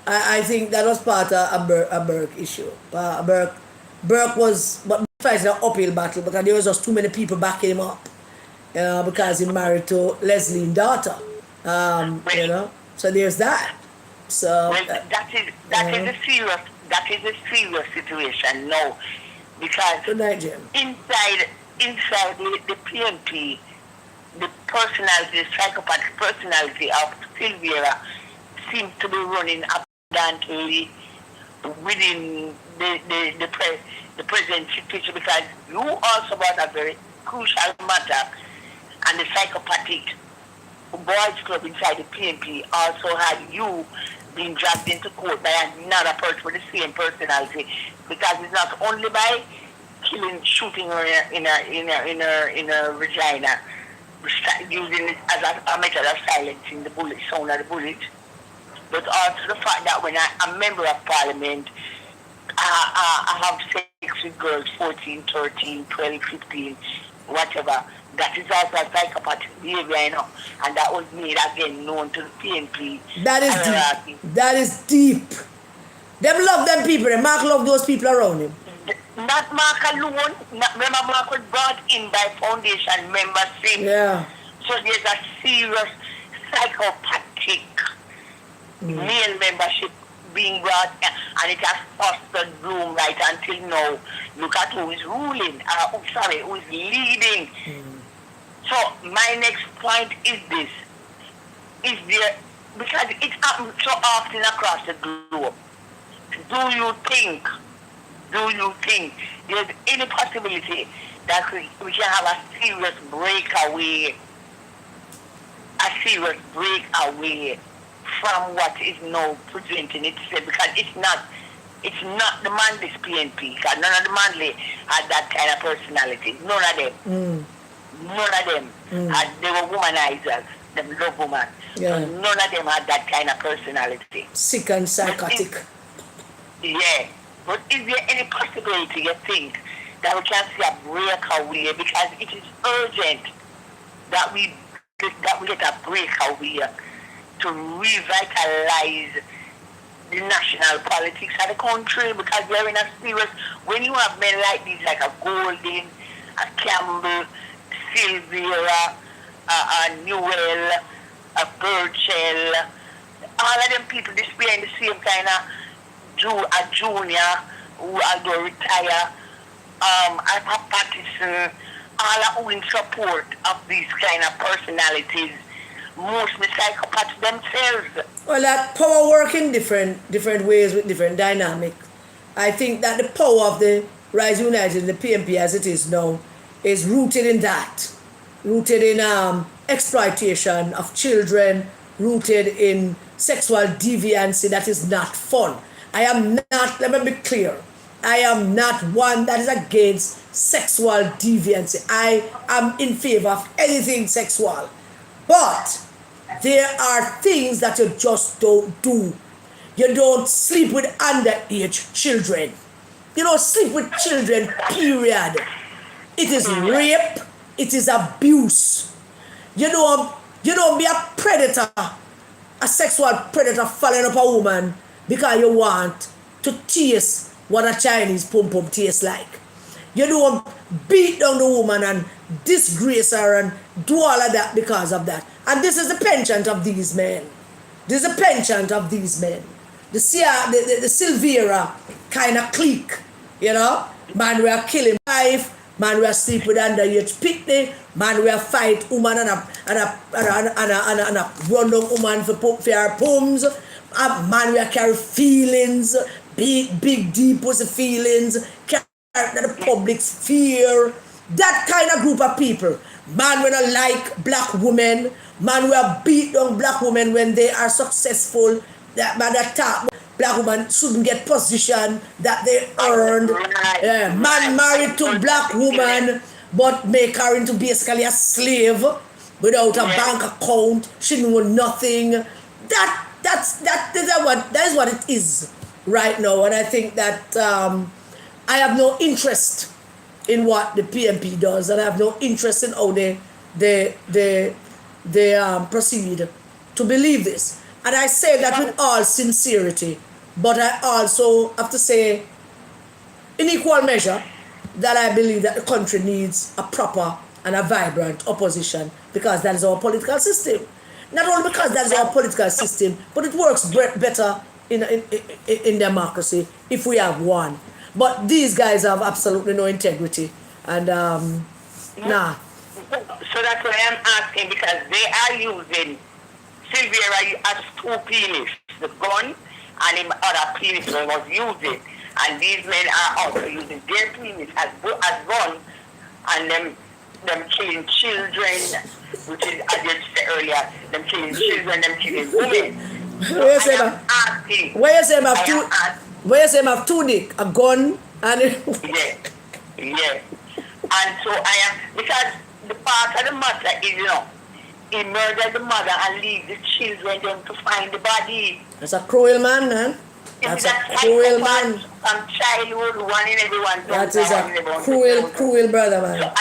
I think that was part of a Burke issue. Burke was fighting an uphill battle because there was just too many people backing him up. Because he married to Leslie's daughter. So there's that. So that is a serious situation. No, because Good night, Jim. inside the PNP, the personality, the psychopath personality of Silvera seems to be running abundantly within the present situation, because you also brought a very crucial matter, and the psychopathic boys club inside the PNP also had you being dragged into court by another person with the same personality, because it's not only by shooting her in her vagina, using it as a method of silencing the bullet, sound of the bullet, but also the fact that when a member of parliament, I have sex with girls 14, 13, 12, 15, whatever, that is also a psychopathic behavior, you know, and that was made again known to the PNP. That is deep. That is deep. Them love them people. Them Mark love those people around him. Not Mark alone. Remember, Mark was brought in by foundation membership. Yeah. So there's a serious psychopathic male membership being brought in, and it has fostered bloom right until now. Look at who is ruling, who is leading. So my next point is this. Is there, because it happens so often across the globe, do you think there's any possibility that we can have a serious breakaway from what is now presenting itself? Because it's not the Manly's PNP, because none of the Manly had that kind of personality. None of them. None of them they were womanizers. They love women. Yeah. So none of them had that kind of personality. Sick and psychotic. Yeah. But is there any possibility, you think, that we can see a breakaway? Because it is urgent that we get a breakaway to revitalize the national politics of the country, because we're in a serious, when you have men like these, like a Golden, a Campbell, Silvera, a Newell, a Burchell, all of them people displaying the same kind of a junior who are going to retire, a Patterson, all are who in support of these kind of personalities, mostly psychopaths themselves. Well, that power work in different ways with different dynamic. I think that the power of the Rise United, the PNP as it is now, is rooted in that. Rooted in exploitation of children, rooted in sexual deviancy that is not fun. I am not, let me be clear, I am not one that is against sexual deviancy. I am in favor of anything sexual. But there are things that you just don't do. You don't sleep with underage children. You don't sleep with children, period. It is rape. It is abuse. You don't be a predator, a sexual predator following up a woman because you want to taste what a Chinese pom-pom tastes like. You don't beat down the woman and disgrace her and do all of that because of that. And this is the penchant of these men. This is the penchant of these men. The Silvera kind of clique, you know? Man, we are killing wife. Man, we are sleep with underage picnic. Man, we are fight woman and a run down woman for her poems. Man, we are carry feelings, big deep pussy feelings, carry the public's fear. That kind of group of people. Man, we don't like black women. Man, we are beat down black women when they are successful. That man that talk black women shouldn't get position that they earned. Man married to black woman but make her into basically a slave without a bank account. She know nothing. That is what it is right now. And I think that I have no interest in what the PNP does, and I have no interest in how they proceed to believe this. And I say that with all sincerity, but I also have to say, in equal measure, that I believe that the country needs a proper and a vibrant opposition, because that is our political system. Not only because that is our political system, but it works better in democracy if we have one. But these guys have absolutely no integrity. And nah. So that's why I'm asking, because they are using Silvera as two penis, the gun and the other penis they was using. And these men are also using their penis as gun, and them killing children, which is, as you said earlier, them killing children, them killing women. So Where you say I am asking. Where you say him have two dick, a gun and Yeah. And so I am, because the part of the matter is, he murdered the mother and leave the children them to find the body. That's a cruel man. That's a cruel man. From childhood, one in everyone. That is a cruel brother, man.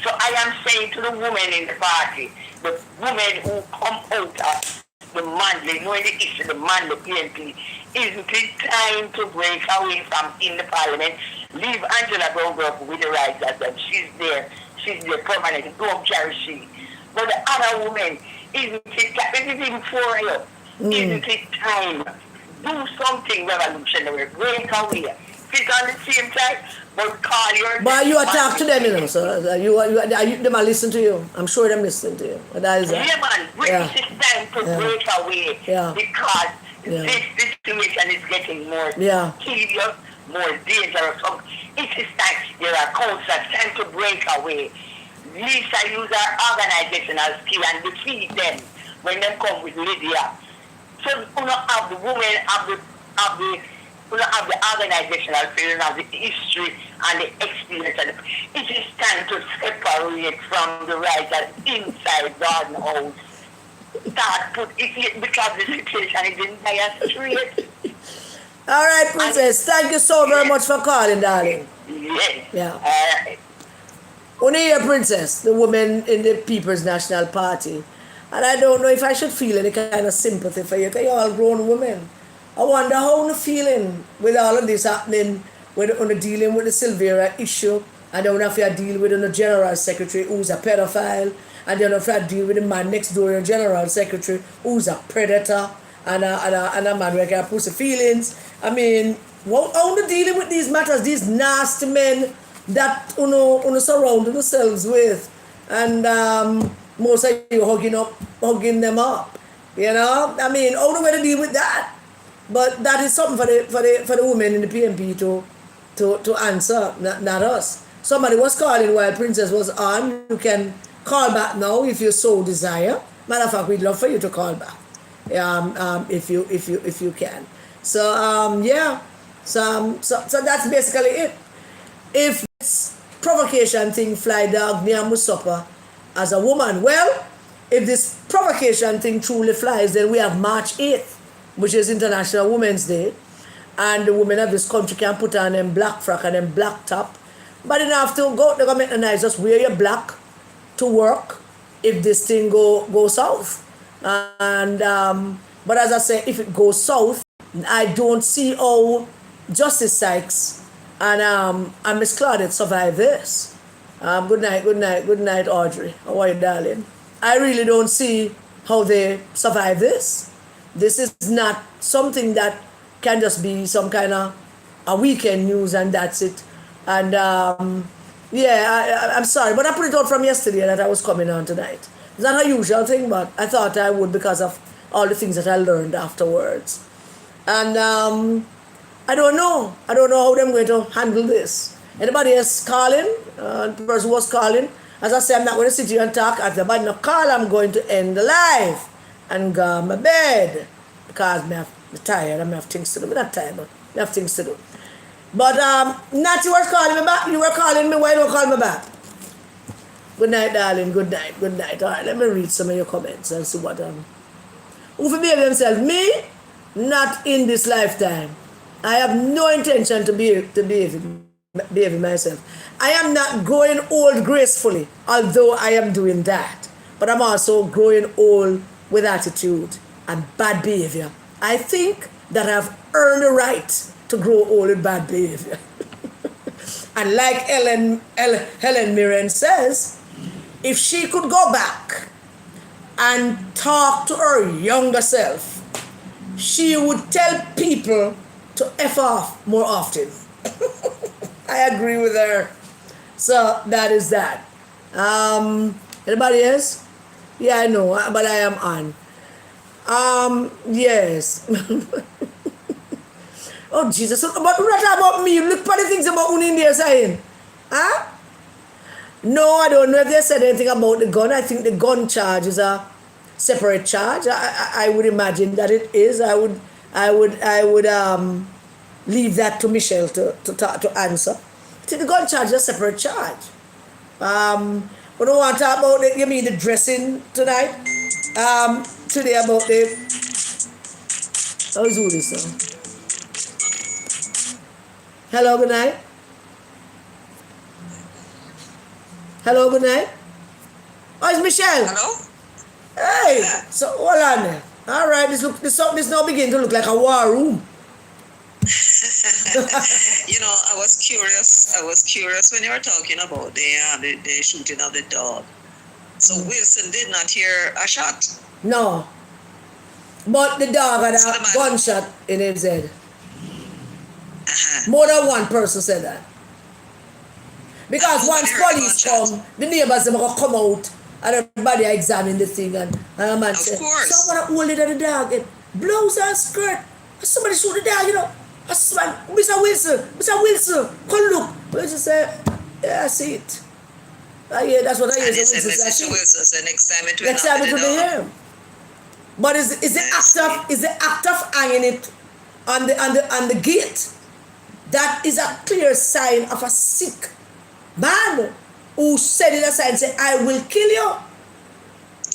So I am saying to the women in the party, the women who come out of the manly, knowing the issue, the manly PNP, isn't it time to break away from in the parliament? Leave Angela Brownberg with the rights as them. She's there permanently. Don't carry she. But the other women, isn't it even for you? Isn't it time? Do something revolutionary. Break away. Sit on the same time, but call your... But you talk to them, so them are listen to you. I'm sure them listen to you. But that is yeah, man. It's time to break away. Yeah. Because this situation is getting more tedious, more dangerous. So it is time. There are councils. Time to break away. Lisa use our organizational skill and defeat them when they come with Lydia. So you not have the women you don't have the organizational field, have the history and the experience. It is time to separate from the writers inside Garden House. Because the situation is in dire straits. All right, Princess. Thank you so very much for calling, darling. Yes. Yeah. All right. Only here, Princess, the woman in the People's National Party. And I don't know if I should feel any kind of sympathy for you, because you're all grown women. I wonder how you're feeling with all of this happening, when you're dealing with the Silvera issue, and then when you have to deal with the General Secretary who's a pedophile, and then you have to deal with the man next door, your General Secretary, who's a predator, and a man who can pussy feelings. I mean, how you dealing with these matters, these nasty men that you surround yourselves with, and most of you hugging them up, I mean, how do you deal with that? But that is something for the women in the PNP to answer, not us. Somebody was calling while Princess was on. You can call back now if you so desire. Matter of fact, we'd love for you to call back, if you can. So so that's basically it. If this provocation thing fly dog near Musapa as a woman, well, if this provocation thing truly flies, then we have March 8th, which is International Women's Day, and the women of this country can put on them black frock and them black top, but you don't have to go to government and just wear your black to work if this thing go south. And but as I say, if it goes south, I don't see how Justice Sykes and Miss Claudette survive this. Good night, Audrey. How are you, darling? I really don't see how they survive this. This is not something that can just be some kind of a weekend news and that's it. And I'm sorry, but I put it out from yesterday that I was coming on tonight. It's not a usual thing, but I thought I would because of all the things that I learned afterwards. And I don't know how they're going to handle this. Anybody else calling? The person was calling. As I say, I'm not going to sit here and talk. If nobody no call, I'm going to end the live and go to my bed because I'm tired. I have things to do. I'm not tired, but I have things to do. But Natty was calling me back. You were calling me. Why don't you call me back? Good night, darling. Good night. All right, let me read some of your comments and see what who for behave themselves. Me, not in this lifetime. I have no intention to behave myself. I am not growing old gracefully, although I am doing that. But I'm also growing old with attitude and bad behavior. I think that I've earned the right to grow old with bad behavior. And like Helen Mirren says, if she could go back and talk to her younger self, she would tell people to F off more often. I agree with her. So that is that. Anybody else? Yeah, I know, but I am on. Yes. Oh Jesus! But not about me. Look for the things about Uni there saying. Huh? No, I don't know if they said anything about the gun. I think the gun charge is a separate charge. I would imagine that it is. I would leave that to Michelle to answer. I think the gun charge is a separate charge. We don't want to talk about it. You mean the dressing tonight? Today about the. How's all this now? Hello, good night. Hello, good night. Oh, it's Michelle. Hello? Hey, Yeah. so hold on there. All right, this now begin to look like a war room. You know, I was curious when you were talking about the shooting of the dog. So Wilson did not hear a shot. No, but the dog had So the a man- gunshot in his head. Uh-huh. More than one person said that. Because Nobody once heard the police gunshot. come, the neighbors them gonna come out and everybody examine the thing and a man Of say, course. someone hold it at the dog and blouse and skirt. Somebody shoot the dog, you know. Mr. Wilson, come look. Wilson say, yeah, I see it. Yeah, that's what I hear. And he So said, Wilson say, I message see to it. Wilson, so next time it will Next not time be it the will be dog. him. But is the act of hanging it on the gate, that is a clear sign of a sick man who said in a sign, say, I will kill you.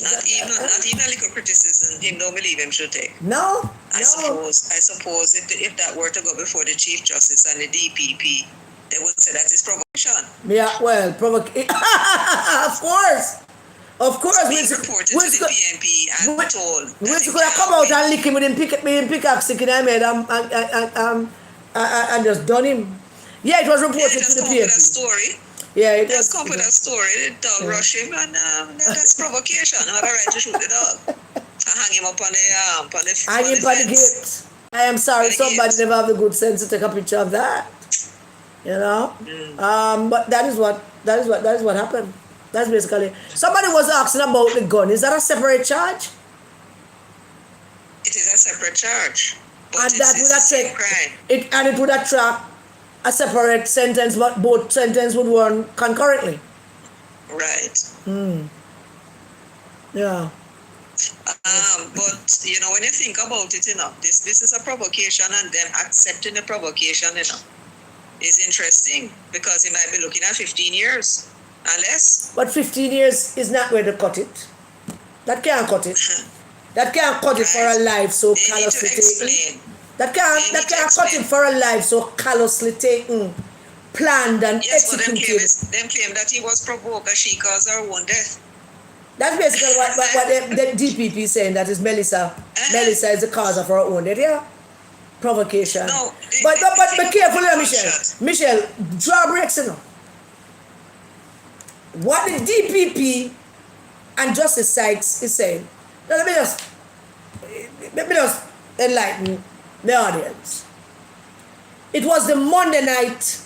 Not even a little criticism him don't believe him should take. No. I suppose if that were to go before the Chief Justice and the DPP, they would say that is provocation. Yeah, well, of course. Being reported to the PNP and told that We're he gonna can't come out win. and lick him with him pickaxe stick in his head and just done him. Yeah, it was Yeah, reported just to the come with a PNP. story. Yeah, it Just was. come with a story. The dog rush him and that's provocation. I had a right to shoot the dog. And hang him up on the Hanging by the fence. gate. I am sorry, By the somebody gate. never have the good sense to take a picture of that. You know? But that is what happened. That's basically. Somebody was asking about the gun. Is that a separate charge? It is a separate charge. But And it's that the would same attract crime. it would attract a separate sentence, but both sentences would run concurrently. Right. Yeah. But you know, when you think about it, you know, this is a provocation, and them accepting the provocation, you know, is interesting because he might be looking at 15 years and less. But 15 years is not going to cut it. That can't cut it. That can't cut it for a life so They need to callously taken. explain. That They can't need to cut it explain. for a life so callously taken, planned and Yes, but executed. them claim that he was provoked and she caused her own death. That's basically what the DPP is saying, that is Melissa. Melissa is the cause of her own death, yeah? Provocation. No, but be careful here, gunshot. Michelle, draw breaks, you know. What the DPP and Justice Sykes is saying, now let me just enlighten the audience. It was the Monday night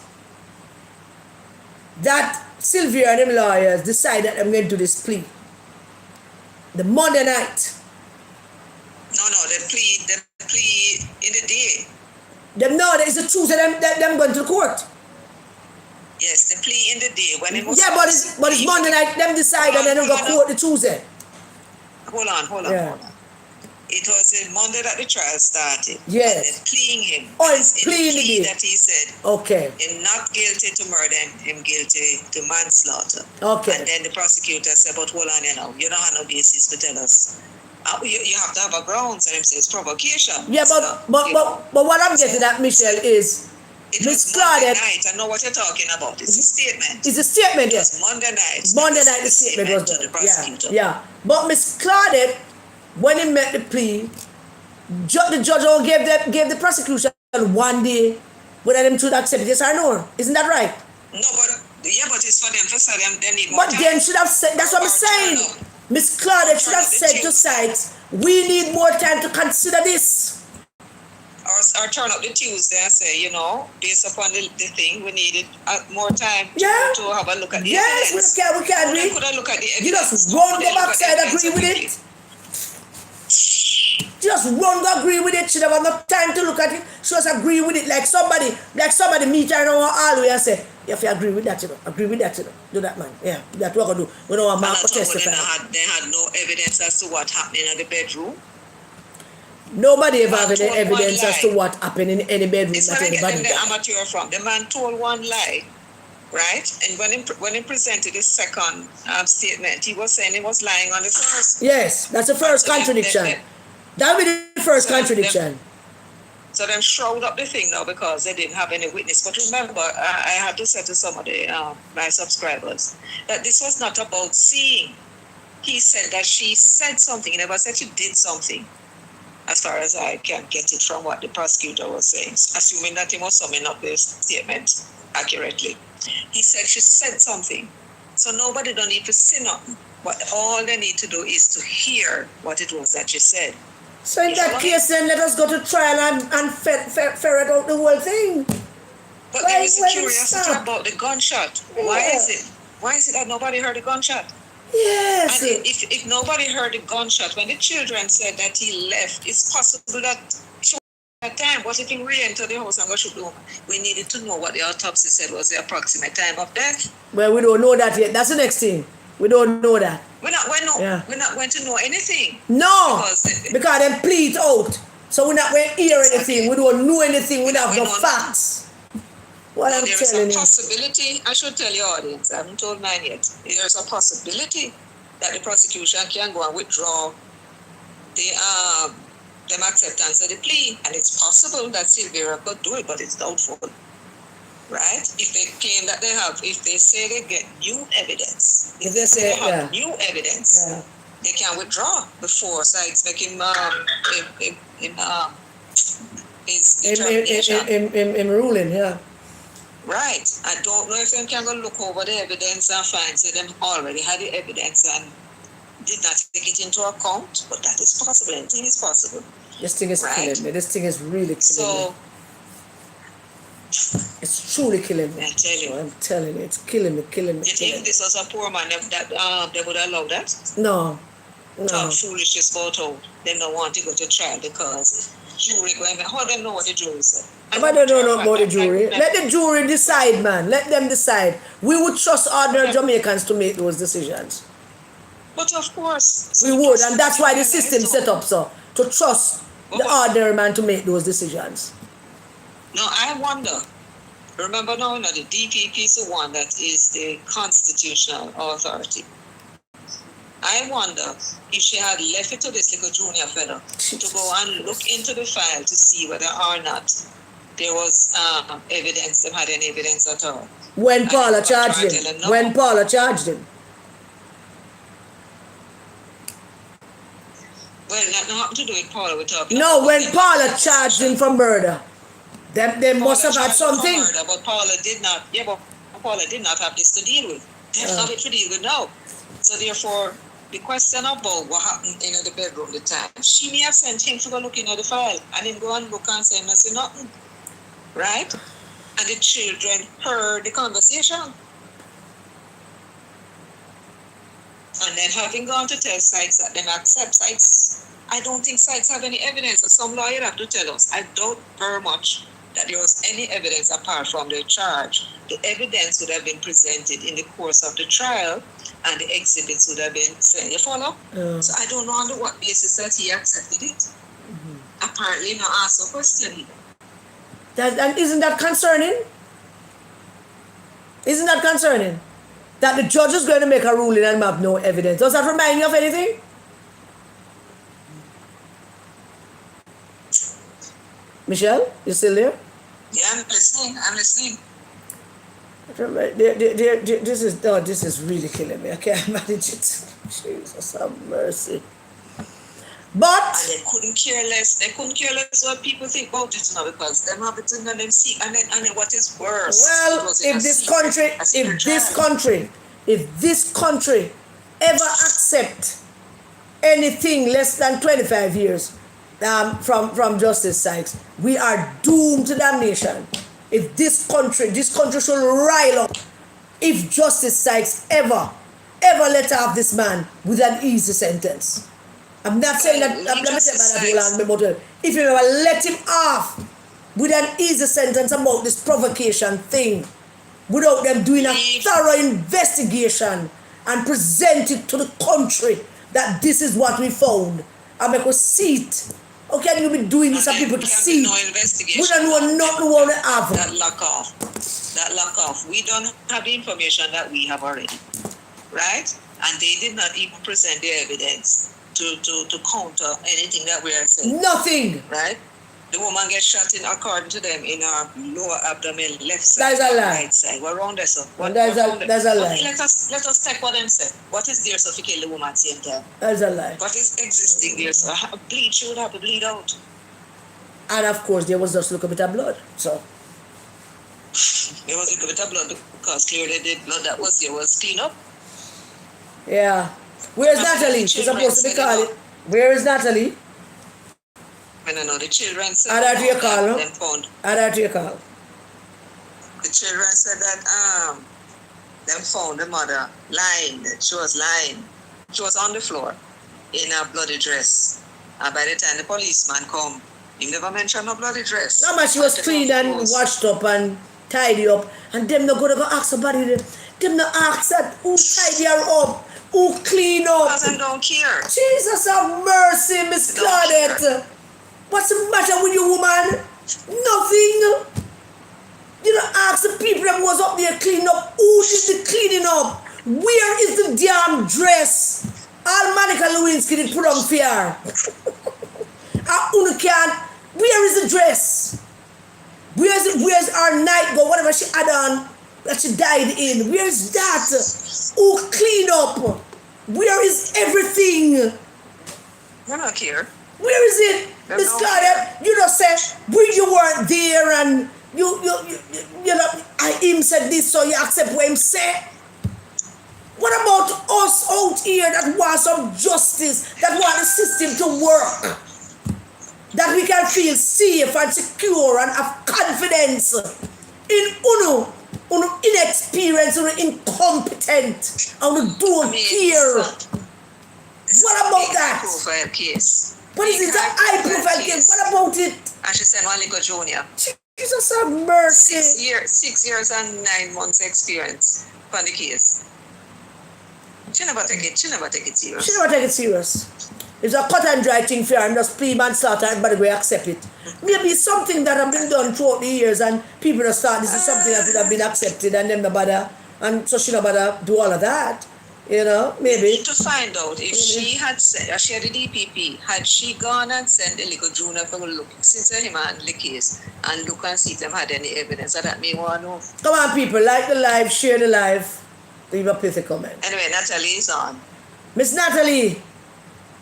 that Silvera and them lawyers decided I'm going to do this plea. The Monday night. No, the plea in the day. It's a Tuesday them going to the court. Yes, the plea in the day when it was. Yeah, but it's Monday night, them decide and then they go court the Tuesday. Hold on. Yeah. It was the Monday that the trial started. Yes. And then pleading him. Oh, it's in the pleading plea it. that he said, Okay. him not guilty to murder, him guilty to manslaughter. Okay. And then the prosecutor said, but hold on, you don't have no basis to tell us. You have to have a grounds, and him says provocation. Yeah, So, but you know, what I'm getting at, Michelle, is it Miss was Monday Claudette. night. I know what you're talking about. It's a statement. It's a statement, It yes. was Monday night. Monday night the statement was to the done. prosecutor. Yeah. But Miss Claudette, when he met the plea, the judge all gave the prosecution 1 day whether them should accept it, yes or no. Isn't that right? No, but it's for them to say they need more But time. them should have said, that's what I'm Or saying. turn up. Miss Claudette should have Turn up the said to juice. Sykes, we need more time to consider this. Or or turn up the Tuesday and say, you know, based upon the thing, we needed more time to have a look at the evidence. Yes, we can They read. could have looked at the evidence. You just run go backside, agree with it. Just run go agree with it. She never have no time to look at it. She just agree with it like somebody meet her all the way and say, you have to agree with that, you know. Agree with that, you know. Do that, man. Yeah, that's what we're going to do. We don't want Mark to testify. They had no evidence as to what happened in the bedroom. Nobody ever have any evidence as to what happened in any bedroom It's that where I get anybody the died. amateur from. The man told one lie, right? And when he presented his second statement, he was saying he was lying on the first. Yes, that's the first contradiction. That would be the first contradiction. So them shroud up the thing now because they didn't have any witness. But remember, I had to say to some of my subscribers that this was not about seeing. He said that she said something. He never said she did something, as far as I can get it from what the prosecutor was saying, assuming that he was summing up the statement accurately. He said she said something. So nobody don't need to see nothing. But all they need to do is to hear what it was that she said. So in that case, then let us go to trial and ferret out the whole thing. But there is a curiosity about the gunshot. Why is it? Why is it that nobody heard the gunshot? Yes. And if nobody heard the gunshot, when the children said that he left, it's possible that at that time, what if he re-entered the house and go shoot the woman? We needed to know what the autopsy said was the approximate time of death. Well, we don't know that yet. That's the next thing. We don't know that. We're not going to know anything. No, because them plead out. So we're not going to hear anything. We don't know anything. We don't have no facts. What I'm there telling is a you. possibility, I should tell your audience, I haven't told mine yet. There's a possibility that the prosecution can go and withdraw them acceptance of the plea. And it's possible that Silvera could do it, but it's doubtful. Right? If they claim that if they say they get new evidence, if they say they have new evidence, they can withdraw before Sykes make him his determination. In ruling, yeah. Right. I don't know if they can go look over the evidence and find say them already had the evidence and did not take it into account, but that is possible. Anything is possible. This thing is killing me. This thing is really killing me. It's truly killing me. I tell you. I'm telling you, it's killing me. You think this was a poor man that they would allow that? No. Talk foolishness about how they don't want to go to trial because jury going. How they know what the jury said? I don't know about the jury. Let the jury decide, man. Let them decide. We would trust ordinary Jamaicans to make those decisions. But of course. We would, and that's why the system set up so to trust the ordinary man to make those decisions. Now, I wonder, remember now, the DPP is the one that is the constitutional authority. I wonder if she had left it to this little junior fellow to go and look into the file to see whether or not there was evidence, they had any evidence at all. When Paula charged him. When Paula charged him. Well, that nothing to do with Paula, we're talking No, about. when Paula charged him for murder. They must have had something. Murder, but Paula did not. Yeah, but Paula did not have this to deal with. They have it to deal with now. So therefore, the question about what happened in the bedroom at the time, she may have sent him to go look into the file and then go and look and say nothing. Right? And the children heard the conversation. And then having gone to tell Sykes that them accept Sykes, I don't think Sykes have any evidence. Some lawyer have to tell us. I doubt very much that there was any evidence apart from the charge. The evidence would have been presented in the course of the trial and the exhibits would have been sent. You follow? So I don't know on what basis that he accepted it. Mm-hmm. Apparently not asked a question either. And isn't that concerning? Isn't that concerning? That the judge is going to make a ruling and have no evidence. Does that remind you of anything? Michelle, you still there? Yeah, I'm listening. This is really killing me. I can't manage it. Jesus have mercy. But and they couldn't care less. They couldn't care less what people think about it now because them have it in them seek. And then what is worse? Well, if this country ever accept anything less than 25 years, from Justice Sykes. We are doomed to damnation. If this country should rile up. If Justice Sykes ever let off this man with an easy sentence. I'm not saying that. I'm not saying that. If you ever let him off with an easy sentence about this provocation thing, without them doing a thorough investigation and present it to the country that this is what we found, and make us see it. How can you be doing this and people to see it? No investigation. We don't know nothing we want to have. That lock off. We don't have the information that we have already, right? And they did not even present the evidence to counter anything that we are saying. Nothing. Right? The woman gets shot in, according to them, in her lower abdomen, left side, That is a lie. right side. We're around there, so. That's a lie. Let us take what them said. What is there so if you kill the woman at the same time? That's a lie. What is existing there? So bleed, she would have to bleed out. And of course, there was just a little bit of blood. So. There was a bit of blood because clearly the blood that was there was clean up. Yeah. Where's Natalie? She's supposed to be calling. Where is Natalie? I don't know. The children said Add her to your call, no? them found. Add her to your call. The children said that them found the mother lying. She was lying. She was on the floor in a bloody dress. And by the time the policeman come, he never mentioned no bloody dress. No, but she was clean and washed up and tidy up. And them not gonna go ask somebody. Them not ask that who tidy her up, who clean up. Because they don't care. Jesus have mercy, Miss Claudette. What's the matter with you, woman? Nothing. You don't ask the people that was up there cleaning up. Who did the cleaning up? Where is the damn dress? All Monica Lewinsky did put on fear. Where is the dress? Where's our nightgown, whatever she had on that she died in? Where's that? Who clean up? Where is everything? They don't care. Where is it? Miss Claudia, you just said you weren't there and you know him said this, so you accept what him said. What about us out here that want some justice, that want the system to work? That we can feel safe and secure and have confidence in uno inexperienced, uno incompetent, and we don't care. What about that? Profile case. What is it? That high profile case. What about it? And she said one little junior. Jesus have mercy. 6 years and 9 months experience on the case. She never take it serious. She never take it serious. It's a cut and dry thing for her and just plea manslaughter and everybody will accept it. Maybe it's something that have been done throughout the years and people just thought this is something that would have been accepted and them no bother, and so she no bother do all of that. You know, maybe. We need to find out if she had said, she had the DPP, had she gone and sent the little junior for look, since him handled the case, and look and see if them had any evidence, so that me want to know. Come on, people, like the live, share the live, leave a pithy comment. Anyway, Natalie is on. Miss Natalie.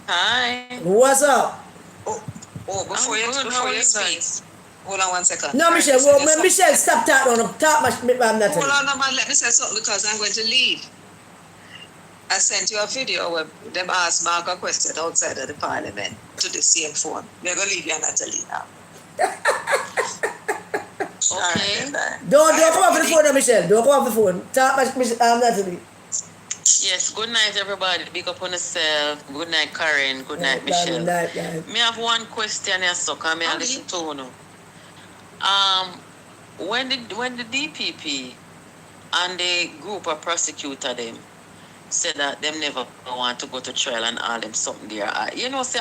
Hi. What's up? Before you speak, hold on 1 second. No, Michelle, Michelle, stop talking. Talk, Natalie. Hold on, man, let me say something because I'm going to leave. I sent you a video where them asked Mark a question outside of the parliament to the same phone. We're going to leave you, Natalie, now. Okay. Don't come off the phone, Michelle. Don't come off the phone. Talk, Natalie. Yes, good night, everybody. Big up on yourself. Good night, Karen. Good night, Michelle. Me have one question here, so come and listen to you. When the DPP and the group of prosecutor them said that them never want to go to trial and all them something there. You know, say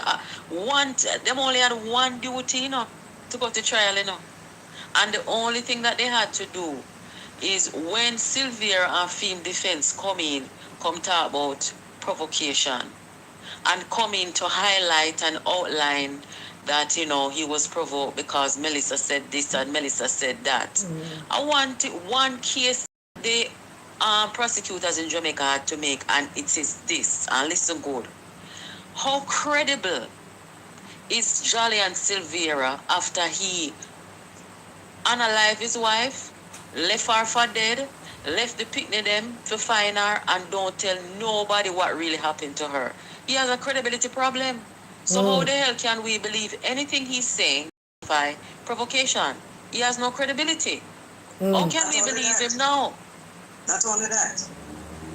them only had one duty, you know, to go to trial, you know. And the only thing that they had to do is when Silvera and Film Defense come talk about provocation and come in to highlight and outline that, you know, he was provoked because Melissa said this and Melissa said that. Mm-hmm. I want one case the prosecutors in Jamaica had to make, and it is this, and listen good. How credible is Jolly and Silvera after he unalive his wife, left her for dead, left the picnic them to find her, and don't tell nobody what really happened to her? He has a credibility problem. So how the hell can we believe anything he's saying by provocation? He has no credibility. How can we believe him now? Not only that.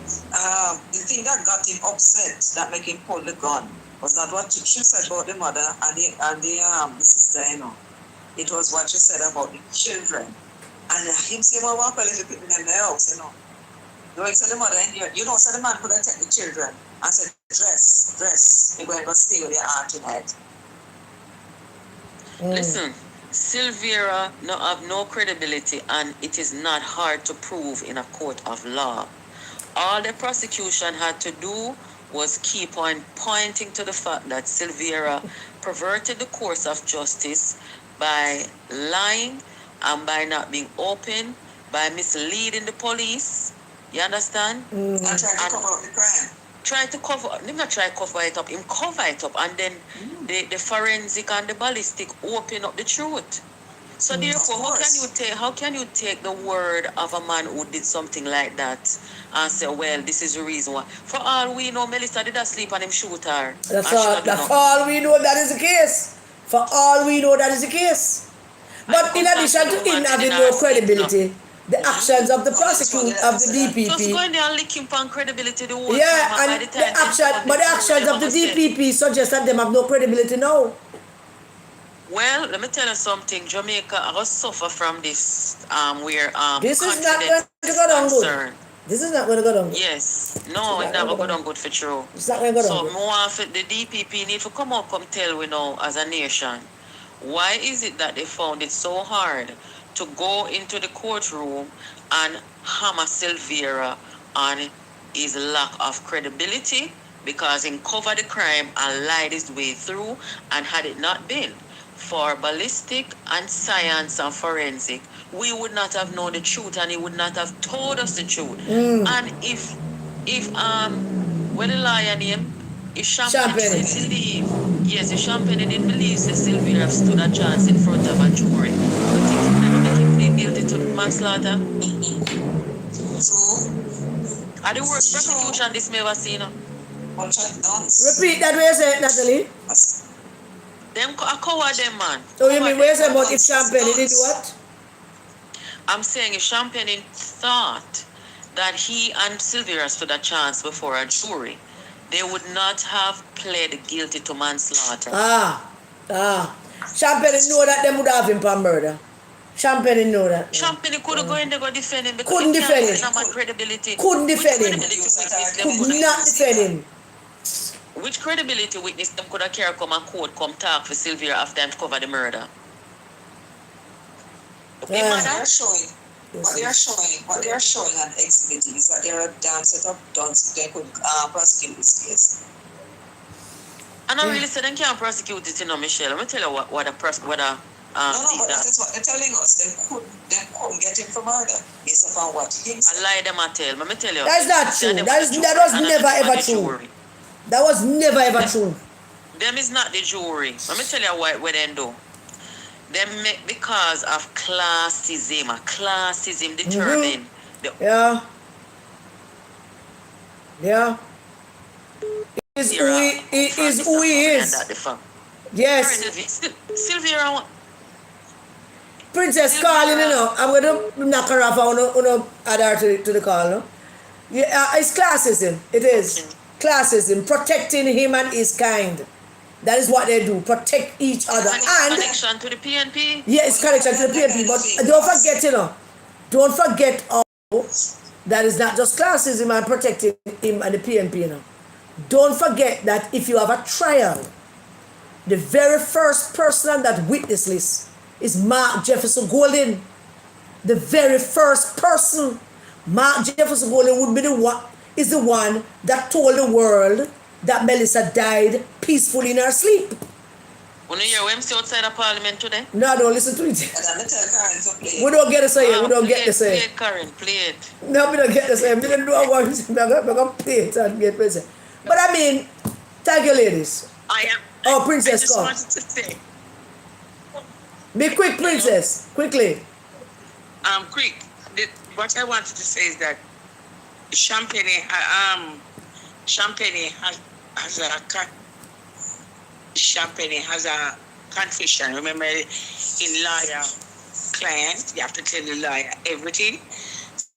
The thing that got him upset, that made him pull the gun, was not what she said about the mother and the sister, you know. It was what she said about the children. And him saying, well, what if you put them in the house, you know? You know, he said the mother in here, you know, so the man couldn't take the children and said, dress, you're going to stay with your aunt tonight. Listen, Silvera have no credibility, and it is not hard to prove in a court of law. All the prosecution had to do was keep on pointing to the fact that Silvera perverted the course of justice by lying and by not being open, by misleading the police. You understand? And trying to cover up the crime. Him not try to cover it up, him cover it up, and then the forensic and the ballistic open up the truth. So therefore, how can you take the word of a man who did something like that and say, well, this is the reason why? For all we know, Melissa did sleep and him shoot her. That's all we know that is the case. For all we know that is the case. But in addition to him having no credibility, the actions of the prosecutor, of the DPP. Just go in there and lick him on credibility the whole yeah, time. and the actions of the DPP suggest that them have no credibility now. Well, let me tell you something. Jamaica, I was suffer from this where this is not going to go down good. This is not going to go down good. Yes. No, it's not going to go down good for true. It's not going to go down so good. So more the DPP need to come tell we now as a nation. Why is it that they found it so hard to go into the courtroom and hammer Silvera on his lack of credibility, because he covered the crime and lied his way through, and had it not been for ballistic and science and forensic, we would not have known the truth, and he would not have told us the truth. And if what the liar name, if Champagne didn't believe, yes, if Champagne didn't believe that Silvera stood a chance in front of a jury, you think he never make him plead guilty to manslaughter? Are the worst prosecution this may ever seen? Repeat that way you say it, Natalie. Them a coward them, man. So you mean where you say about if Champagne did what? I'm saying if Champagne thought that he and Silvera stood a chance before a jury, they would not have pled guilty to manslaughter. Champagne know that them would have him for murder. Champagne know that. Champagne could go in there go defend him because couldn't defend him. Credibility. Couldn't defend him. Could not defend him. Which credibility witness them could have carried come and court come talk for Silvera after them cover the murder? What they are showing and exhibiting is that they are a damn set of dons so they could prosecute this case. And I really said they can't prosecute it, you know, Michelle. Let me tell you what no, but that is what they're telling us. They couldn't get him for murder based upon what he said. I lie them I tell. Let me tell you. That's not true. That was never ever true. That was never ever true. Them is not the jury. Let me tell you what they do. They make because of classism. Classism determine. Yeah. It is who he is. Yes. Silvera. Princess calling, you know. I'm going to knock her off. I want to add her to the call, no? Yeah, it's classism. It is. Okay. Classism. Protecting him and his kind. That is what they do. Protect each other. And connection to the PNP? Yeah, it's connection to the PNP. But don't forget, you know. Don't forget that is not just classism and protecting him and the PNP, you know. Don't forget that if you have a trial, the very first person on that witness list is Mark Jefferson Golden. The very first person. Mark Jefferson Golden would be the one that told the world that Melissa died peacefully in her sleep. When you hear what I'm saying outside of Parliament today? No, don't listen to it. We don't get to say it. We don't get to say it. Play it, Karen. Play it. No, we don't get to say it. We can do our work. We're going to play it and get to say. But I mean, thank you, ladies. Princess, I just come. wanted to say. Be quick, Princess. Quickly. Quick. What I wanted to say is that Champagne has Champagne has a confession. Remember, in lawyer client, you have to tell the lawyer everything.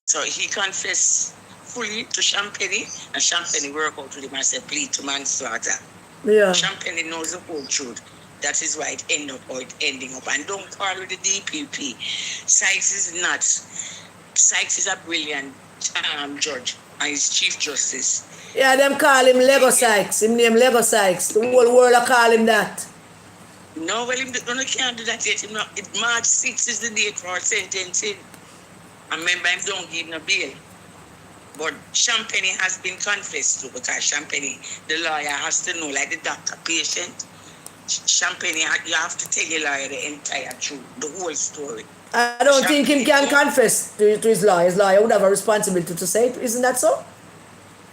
So he confessed fully to Champagne, and Champagne worked out with him and said, plead to manslaughter. Yeah. Champagne knows the whole truth. That is why it ended up how it ending up. And don't quarrel with the DPP. Sykes is not. Sykes is a brilliant judge and he's Chief Justice. Yeah, them call him Lego Sykes. Him name Lego Sykes. The whole world call him that. No, well, him can't do that yet. March 6th is the date for sentencing. And remember, him don't give no bail. But Champagne has been confessed to because Champagne, the lawyer, has to know, like the doctor patient. Champagne, you have to tell your lawyer the entire truth, the whole story. I don't think him can confess to his lawyer. His lawyer would have a responsibility to say it. Isn't that so?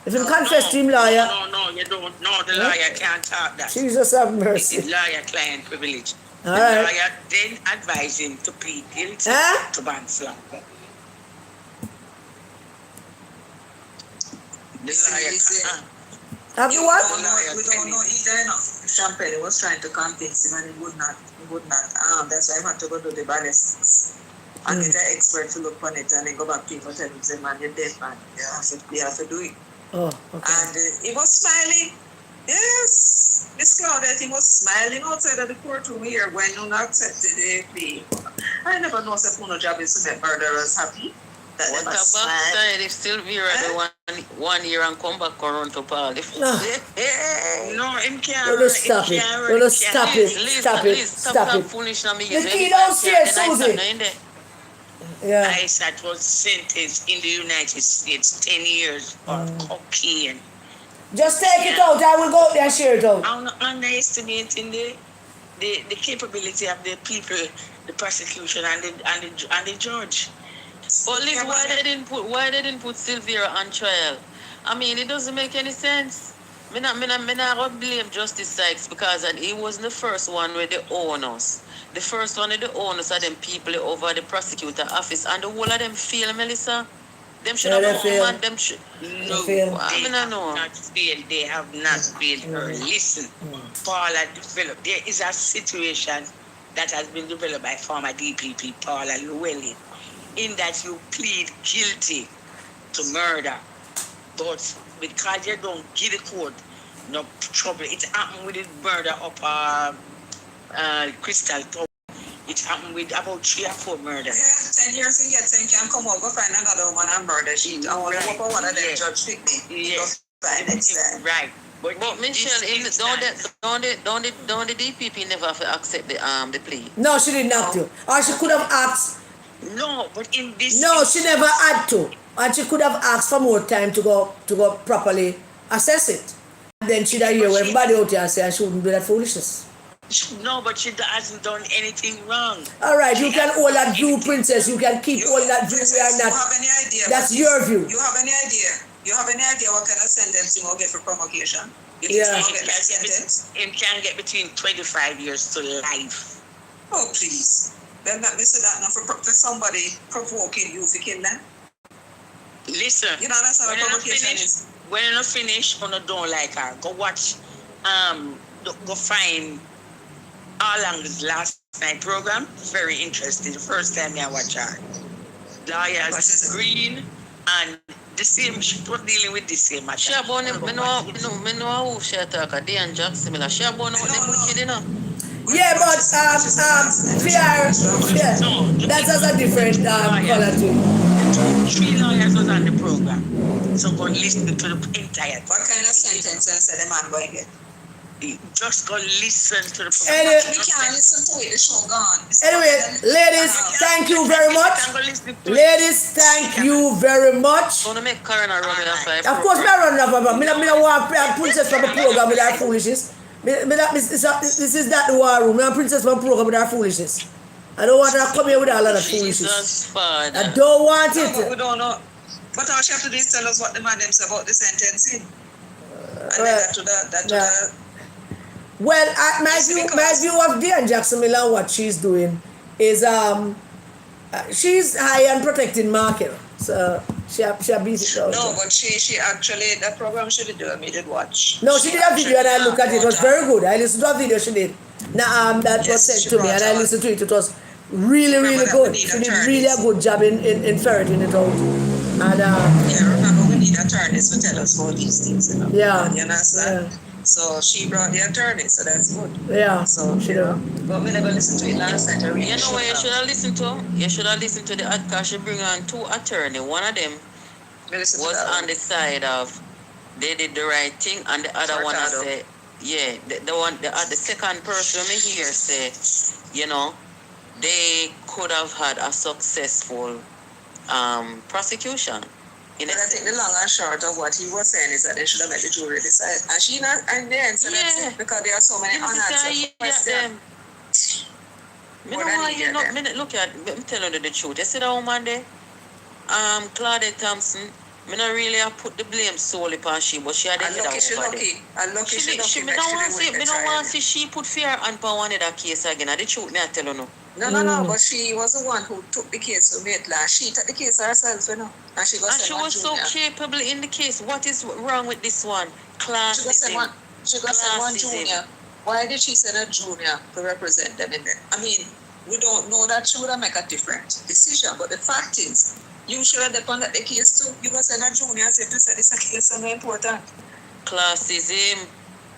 If him confess to him, lawyer... No, you don't. No, the lawyer can't talk that. Jesus have mercy. It's lawyer-client privilege. All the right. lawyer then advised him to plead guilty to manslaughter. The lawyer... Have you what? We don't know either. If Champagne was trying to convince him and he would not. That's why I want to go to the ballistics and get an expert to look on it and then go back to him and tell him, man, you're dead, man. You have to do it. Oh, okay. And he was smiling. Yes, Miss Claudette, he was smiling outside of the courtroom here when you accepted the plea. I never know if no job is to make murderers happy. That what about side if Silvera the 1 year and come back around to Paul? No, him can't. No, stop it. No, stop it. Stop it. Foolish on me. The key downstairs, Susie. Yeah. Isaac was sentenced in the United States 10 years for cocaine. Just take it out. I will go out there and share it out. I'm not underestimating the capability of the people, the prosecution and the judge. But Liz, why they didn't put Silvera on trial? I mean, it doesn't make any sense. Me not blame Justice Sykes because he wasn't the first one with the owners. The first one with the owners are them people over the prosecutor office, and the whole of them fail, Melissa. Them should have known. Them should fail. They have not failed. They have not failed her. Listen, Paula developed. There is a situation that has been developed by former DPP Paula Llewellyn, in that you plead guilty to murder, but because you don't give the court no trouble. It happened with the murder of Crystal Town. It happened with about 3 or 4 murders. Yeah, 10 years you get 10 can come out, go find another woman and murder she. I want to work on one of them judge pick me. Yes. Right. But Michelle, don't the DPP never have to accept the plea? No, she didn't have to. Or she could have asked. No, but in this... No, she never had to. And she could have asked for more time to go properly assess it. And then she'd hear everybody out there and say I shouldn't do that foolishness. No, but she hasn't done anything wrong. All right, you can hold that view, princess. You can keep all that view. We are not. You have any idea? That's your view. You have any idea? You have any idea what kind of sentence you will get for provocation? You think Yeah. you will get that sentence? It can get between 25 years to life. Oh, please. Then that miss that now for somebody provoking you to kill them. Listen, You know that's how provocation is. when you finish, you don't like her, go watch, go find All Angles last night program. Very interesting. The first time I watch her. Lawyers Green and the same, she was dealing with the same matter. She about me know who she talk, Diane Jackson. She about what they put kid in her. Yeah, but PR, that's also a different color too. 3 lawyers was on the program. So go listen to the entire. What kind of sentence said the man going to get? Just go listen to the program. Anyway, We can't listen to it, the show gone. Anyway, ladies, thank you very much. Ladies, thank you very much. Gonna make Karen a run it Of course, I run enough of them. I want a princess from the program with our foolishness. This is not the war room. I'm a princess from the program with our foolishness. I don't want her to come here with a lot of foolishness. Jesus, Father. I don't want No, but we it. don't know. But all she have to do is tell us what the man them say about the sentencing. And then that to the Well, my view of Diane Jackson Miller, what she's doing is she's high on protecting market. So she beat it down. No, but she actually, that program she did do, I did watch. No, she did a video and I looked at it. It was very good. I listened to a video she did. That was Yes, sent she to me brought and I out- listened to it. It was really, Remember really that good. we need She did attorneys. really a good job in ferreting it out. And Yeah, remember we need attorneys to tell us about these things, you know. Yeah. You understand? So she brought the attorney, so that's good. yeah, So, she you know, did. but we never listened to it last night. I really You know what you should should have. have listened to? You should have listened to the because she bring on 2 attorney. One of them We listened to was that on one. the side of they did the right thing, and the other one I Furtado. say, yeah, the second person me here say, you know, they could have had a successful prosecution. In a But I think the sense. long and short of what he was saying is that they should have let the jury decide. And she not, and then, so that's Yeah. it, because there are so many You see, unanswered yeah, questions. them. Me More know than why you you get not. them. Me look at. Me telling you the truth. You see that woman there, Claudette Thompson. Me not really a put the blame solely on she, but she had the And head lucky she over there. lucky. And lucky she lucky. Me don't want to see. Me don't want to see she put fear on one of that case again. And the truth, me I tell you no. No, but she was the one who took the case to Maitland. She took the case herself, you know. And she got And she sent one was so junior. capable in the case. What is wrong with this one? She got sent Classism. one. She got sent one Classism. junior. Why did she send a junior to represent them in there? I mean, we don't know that she would have make a different decision. But the fact is, you should have depended the case too. You got send a junior as if to say this a case so important. Classism.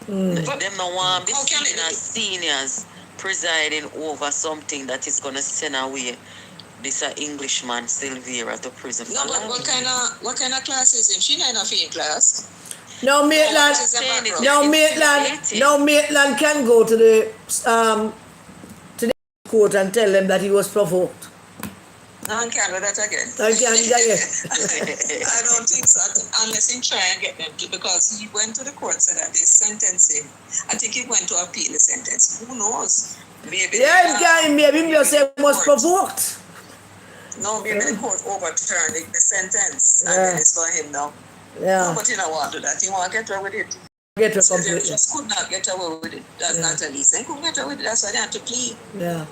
Them no want be How can seen it as seniors presiding over something that is gonna send away this Englishman Silvera to prison for No, but life. what kind of classism? She not in a field class. Now Maitland, What is the saying background? is- now It's Maitland, still now Maitland can go to the court and tell them that he was provoked. No one can do that again. I can't get it. I don't think so, unless he try and get them to, because he went to the court said that they sentenced him. I think he went to appeal the sentence. Who knows? Maybe Yeah, him can maybe him just say he was provoked. No, maybe the court overturned the sentence, and Yeah. then it's for him now. No, Yeah, but he don't want to do that. He want to get away with it. get her So they completely. just could not get away with it. That's not a least. They couldn't get away with it. That's why they had to plead. Yeah,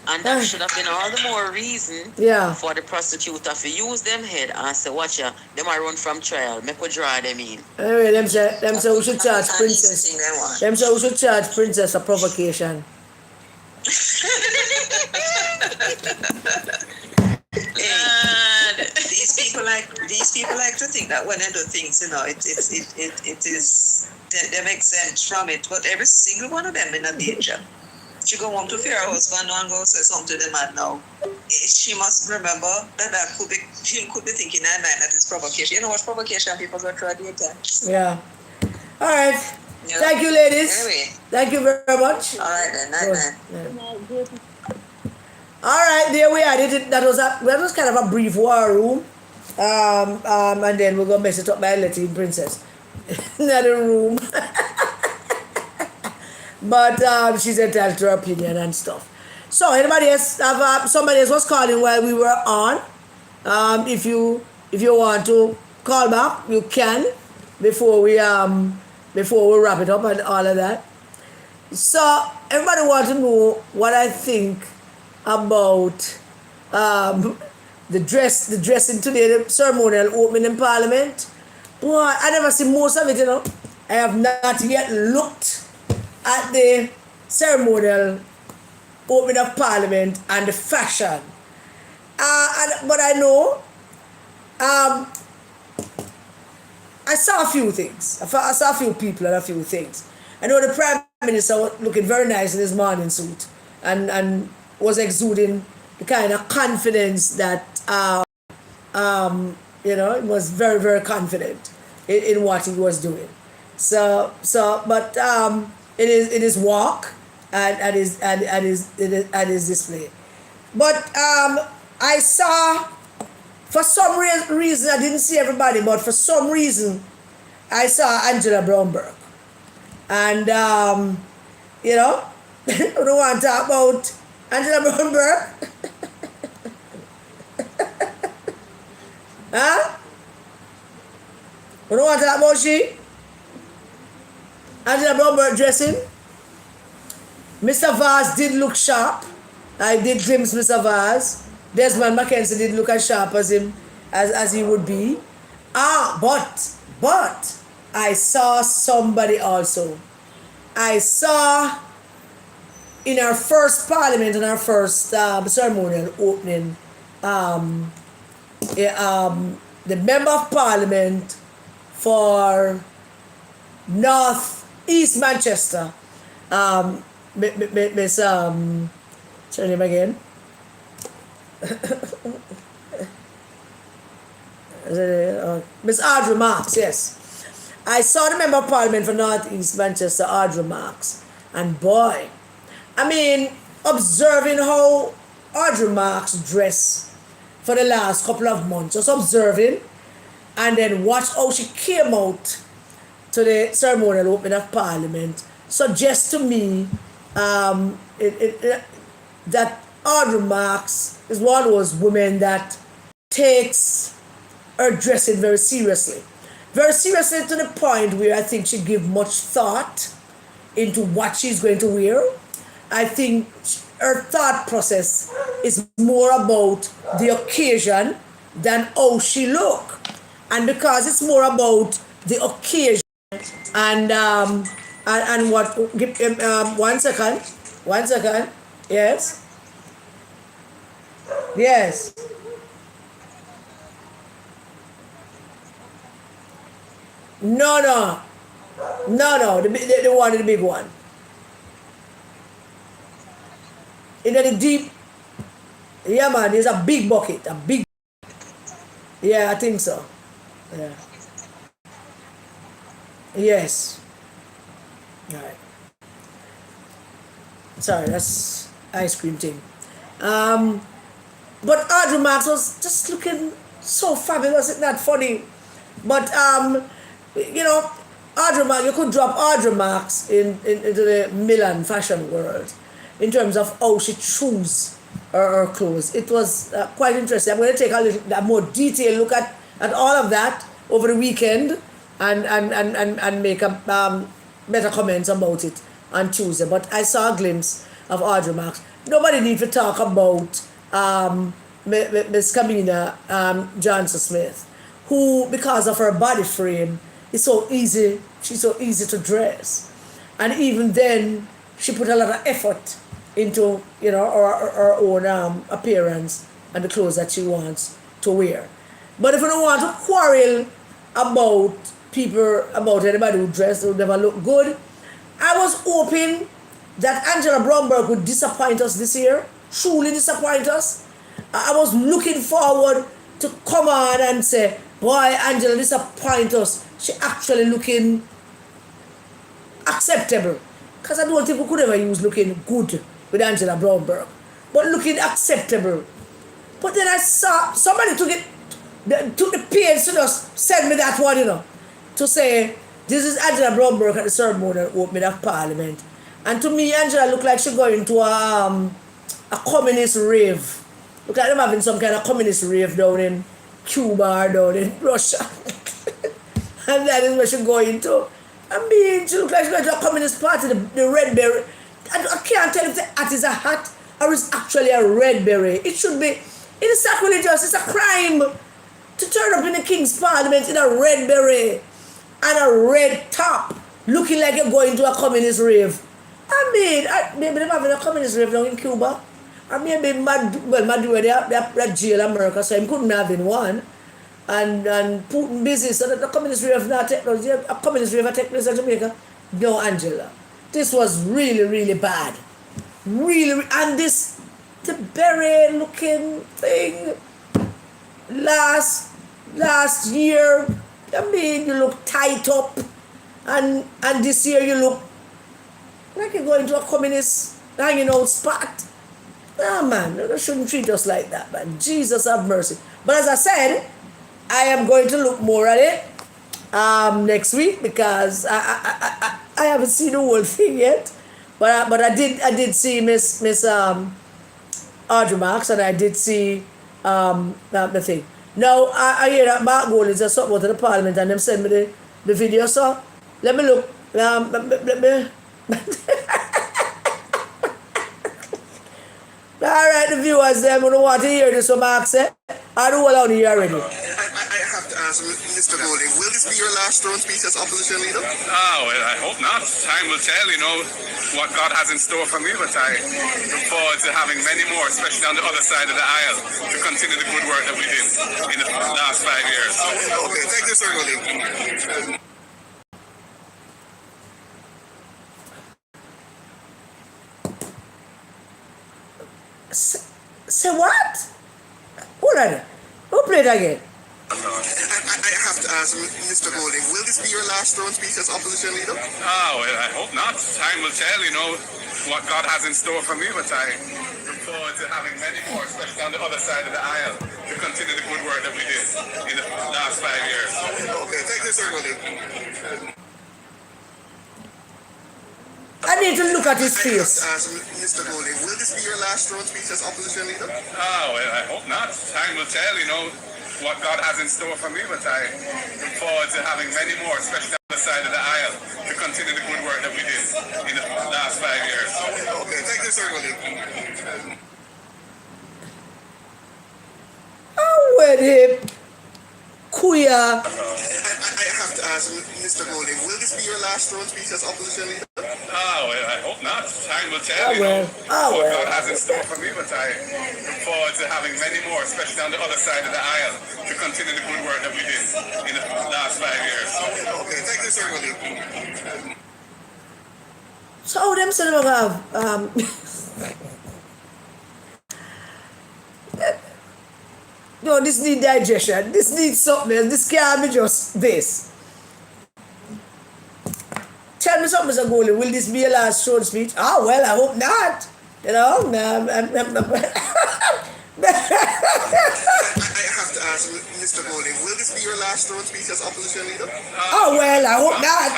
And that should have been all the more reason yeah. for the prosecutor to use them head and say, watch ya, them are run from trial, make we draw them in. Anyway, them say we should charge And easy Princess. thing they want. Them say we should charge Princess a provocation. And these people like to think that when they do things, you know, it is them exempt from it. But every single one of them in a danger. She go home to fear her husband and go say something to the man now. She must remember that could be she could be thinking in her mind that it's provocation. You know what provocation people go through at the time. Yeah. All right. Yeah. Thank you, ladies. Anyway, Thank you very much. all right then, night night. Yeah. All right, there we are. That was kind of a brief war room, and then we're gonna mess it up by letting Princess in the room. But she's entitled to her opinion and stuff. So anybody else somebody else was calling while we were on. If you want to call back, you can before we wrap it up and all of that. So everybody wants to know what I think about the dressing today, the ceremonial opening in Parliament. Boy, I never see most of it, you know. I have not yet looked at the ceremonial opening of Parliament and the fashion. But I know I saw a few things. I saw a few people and a few things. I know the Prime Minister was looking very nice in his morning suit and was exuding the kind of confidence that he was very, very confident in what he was doing. But it is walk and his display. But I saw, for some reason, I didn't see everybody, but for some reason, I saw Angela Brownberg. And, I don't want to talk about Angela Brownberg. Huh? You don't want to talk about she? Angela Brownberg dressing. Mr. Vaz did look sharp. I did glimpse Mr. Vaz Desmond Mackenzie didn't look as sharp as him as he would be. But I saw somebody also. I saw in our first parliament, in our first ceremonial opening, the member of parliament for North East Manchester, Miss what's her name again? Miss Audrey Marks, yes. I saw the member of parliament for North East Manchester, Audrey Marks, and boy, I mean, observing how Audrey Marks dressed for the last couple of months, just observing, and then watch how she came out to the ceremonial opening of Parliament, suggests to me that Audrey Marks is one of those women that takes her dressing very seriously. Very seriously to the point where I think she gives much thought into what she's going to wear. I think her thought process is more about the occasion than how she look. And because it's more about the occasion and what, give 1 second, yes, no, the one, the big one. In the deep, yeah man, there's a big bucket, yeah, I think so, yeah, yes, all right, sorry, that's ice cream thing. But Audrey Marks was just looking so fabulous, it's not funny, but you know, Audrey Marks, you could drop Audrey Marks into the Milan fashion world in terms of how she chose her clothes. It was quite interesting. I'm going to take a more detailed look at all of that over the weekend and make better comments about it on Tuesday. But I saw a glimpse of Audrey Marks. Nobody needs to talk about Miss Camina Johnson Smith, who, because of her body frame, is so easy. She's so easy to dress, and even then, she put a lot of effort into her own appearance and the clothes that she wants to wear. But if you don't want to quarrel about people, about anybody who dress who never look good, I was hoping that Angela Bromberg would disappoint us this year, truly disappoint us. I was looking forward to come on and say, boy, Angela disappoint us. She actually looking acceptable. Because I don't think we could ever use looking good with Angela Bromberg. But looking acceptable. But then I saw somebody took the pains to just send me that one, to say, this is Angela Bromberg at the ceremonial opening of Parliament. And to me, Angela looked like she's going to a communist rave. Look like them having some kind of communist rave down in Cuba or down in Russia. And that is where she's going to. I mean, she looks like she's going to a communist party, the red beret. I can't tell if the hat is a hat or it's actually a red beret. It should be, it is sacrilegious, it's a crime to turn up in the King's Parliament in a red beret and a red top, looking like you're going to a communist rave. I mean, maybe they're having a communist rave down in Cuba. Or maybe Maduro, they're jail America, so he couldn't have in one. And Putin busy, so that the communist rave not take place. A communist rave take place in Jamaica. No, Angela. This was really, really bad. Really, and the beret looking thing last year, I mean, you look tight up, and this year you look like you're going to a communist hanging out spot. Oh man, they shouldn't treat us like that, man. Jesus have mercy. But as I said, I am going to look more at it next week because I haven't seen the whole thing yet. But I did see Miss Audrey Marks, and I did see the thing. Now I hear that Mark Gold is just something to the Parliament, and them send me the video. So let me look. Let All right, the viewers, them who don't want to hear this, so Mark said, I do all out here already. I have to ask Mr. Golding, will this be your last throne speech as opposition leader? Oh, well, I hope not. Time will tell, what God has in store for me, but I look forward to having many more, especially on the other side of the aisle, to continue the good work that we did in the last 5 years. Okay, thank you, Sir Golding. Say what? Hold on. Who played again? I have to ask Mr. Golding, will this be your last throne speech as opposition leader? Oh, well, I hope not. Time will tell, what God has in store for me, but I look forward to having many more, especially on the other side of the aisle, to continue the good work that we did in the last 5 years. Okay, thank you, Sir Golding. I need to look at his face. I have to ask Mr. Golding, will this be your last throne speech as opposition leader? Oh, well, I hope not. Time will tell, what God has in store for me, but I look forward to having many more, especially on the side of the aisle, to continue the good work that we did in the last 5 years. Okay, thank you, Sir Golding. With him, queer. I have to ask Mr. Golding, will this be your last throne speech as opposition leader? Oh, well, I hope not. Time will tell, what God has in store for me, but I look forward to having many more, especially on the other side of the aisle, to continue the good work that we did in the last 5 years. Okay, thank you, Sir Golding. So them say they have no, this need digestion. This needs something else. This can't be just this. Tell me something, Mr. Golding. Will this be your last short speech? Oh, well, I hope not. I have to ask Mr. Golding, will this be your last throne speech as opposition leader? Oh, well, I hope not.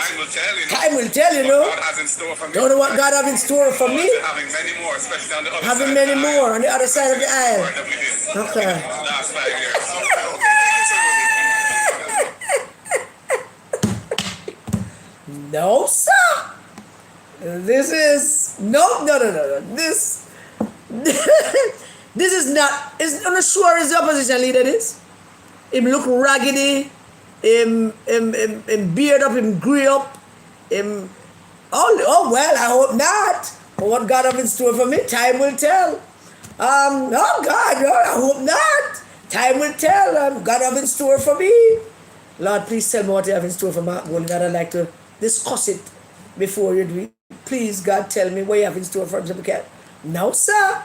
Time will tell, God has in store for me. Don't know what God has in store for me. Having many more, especially on the other Having side many of the more aisle, on the other side of the aisle. that we did Okay. in the last 5 years. No, sir. This is no. This this is not. Is I'm not sure is the opposition leader. This him look raggedy. Him beard up. Him grey up. Him. Oh well. I hope not. But what God have in store for me, time will tell. Oh God, no, I hope not. Time will tell. God have in store for me. Lord, please tell me what you have in store for Mark Golding. I'd like to discuss it before you do it. Please, God, tell me what you have in store for him. No, sir.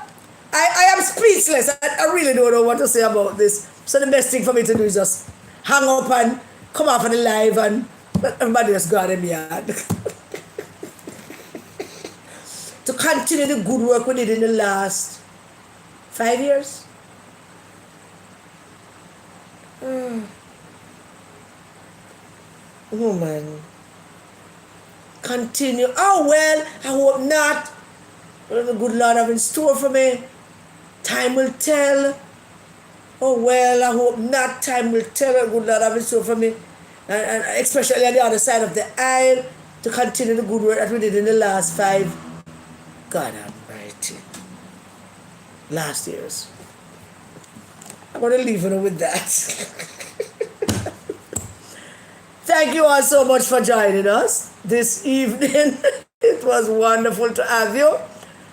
I am speechless. I really don't know what to say about this. So the best thing for me to do is just hang up and come off on the live and everybody just go out in the yard. To continue the good work we did in the last 5 years. Oh, man. Continue. Oh, well, I hope not. What does the good Lord have in store for me? Time will tell. Oh, well, I hope not. Time will tell what the good Lord have in store for me. And especially on the other side of the aisle, to continue the good work that we did in the last 5. God Almighty. Last years. I'm going to leave you with that. Thank you all so much for joining us this evening. It was wonderful to have you.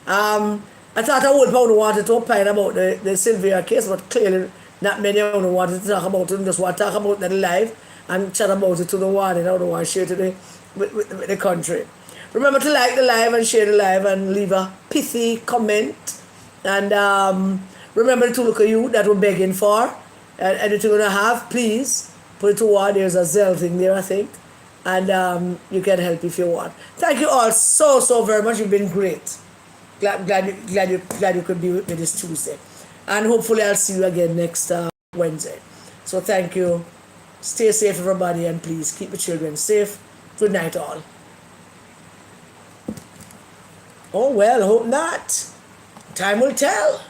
I thought I would wanted to opine about the Silvera case, but clearly not many of them wanted to talk about it. Just want to talk about it live and chat about it to the one and I don't want to share it with the country. Remember to like the live and share the live and leave a pithy comment. And remember to look at you that we're begging for. And anything you're going to have, please put it toward. There's a Zelle thing there, I think. And you can help if you want. Thank you all so very much. You've been great. Glad you could be with me this Tuesday. And hopefully I'll see you again next Wednesday. So thank you. Stay safe, everybody. And please keep the children safe. Good night, all. Oh, well, hope not. Time will tell.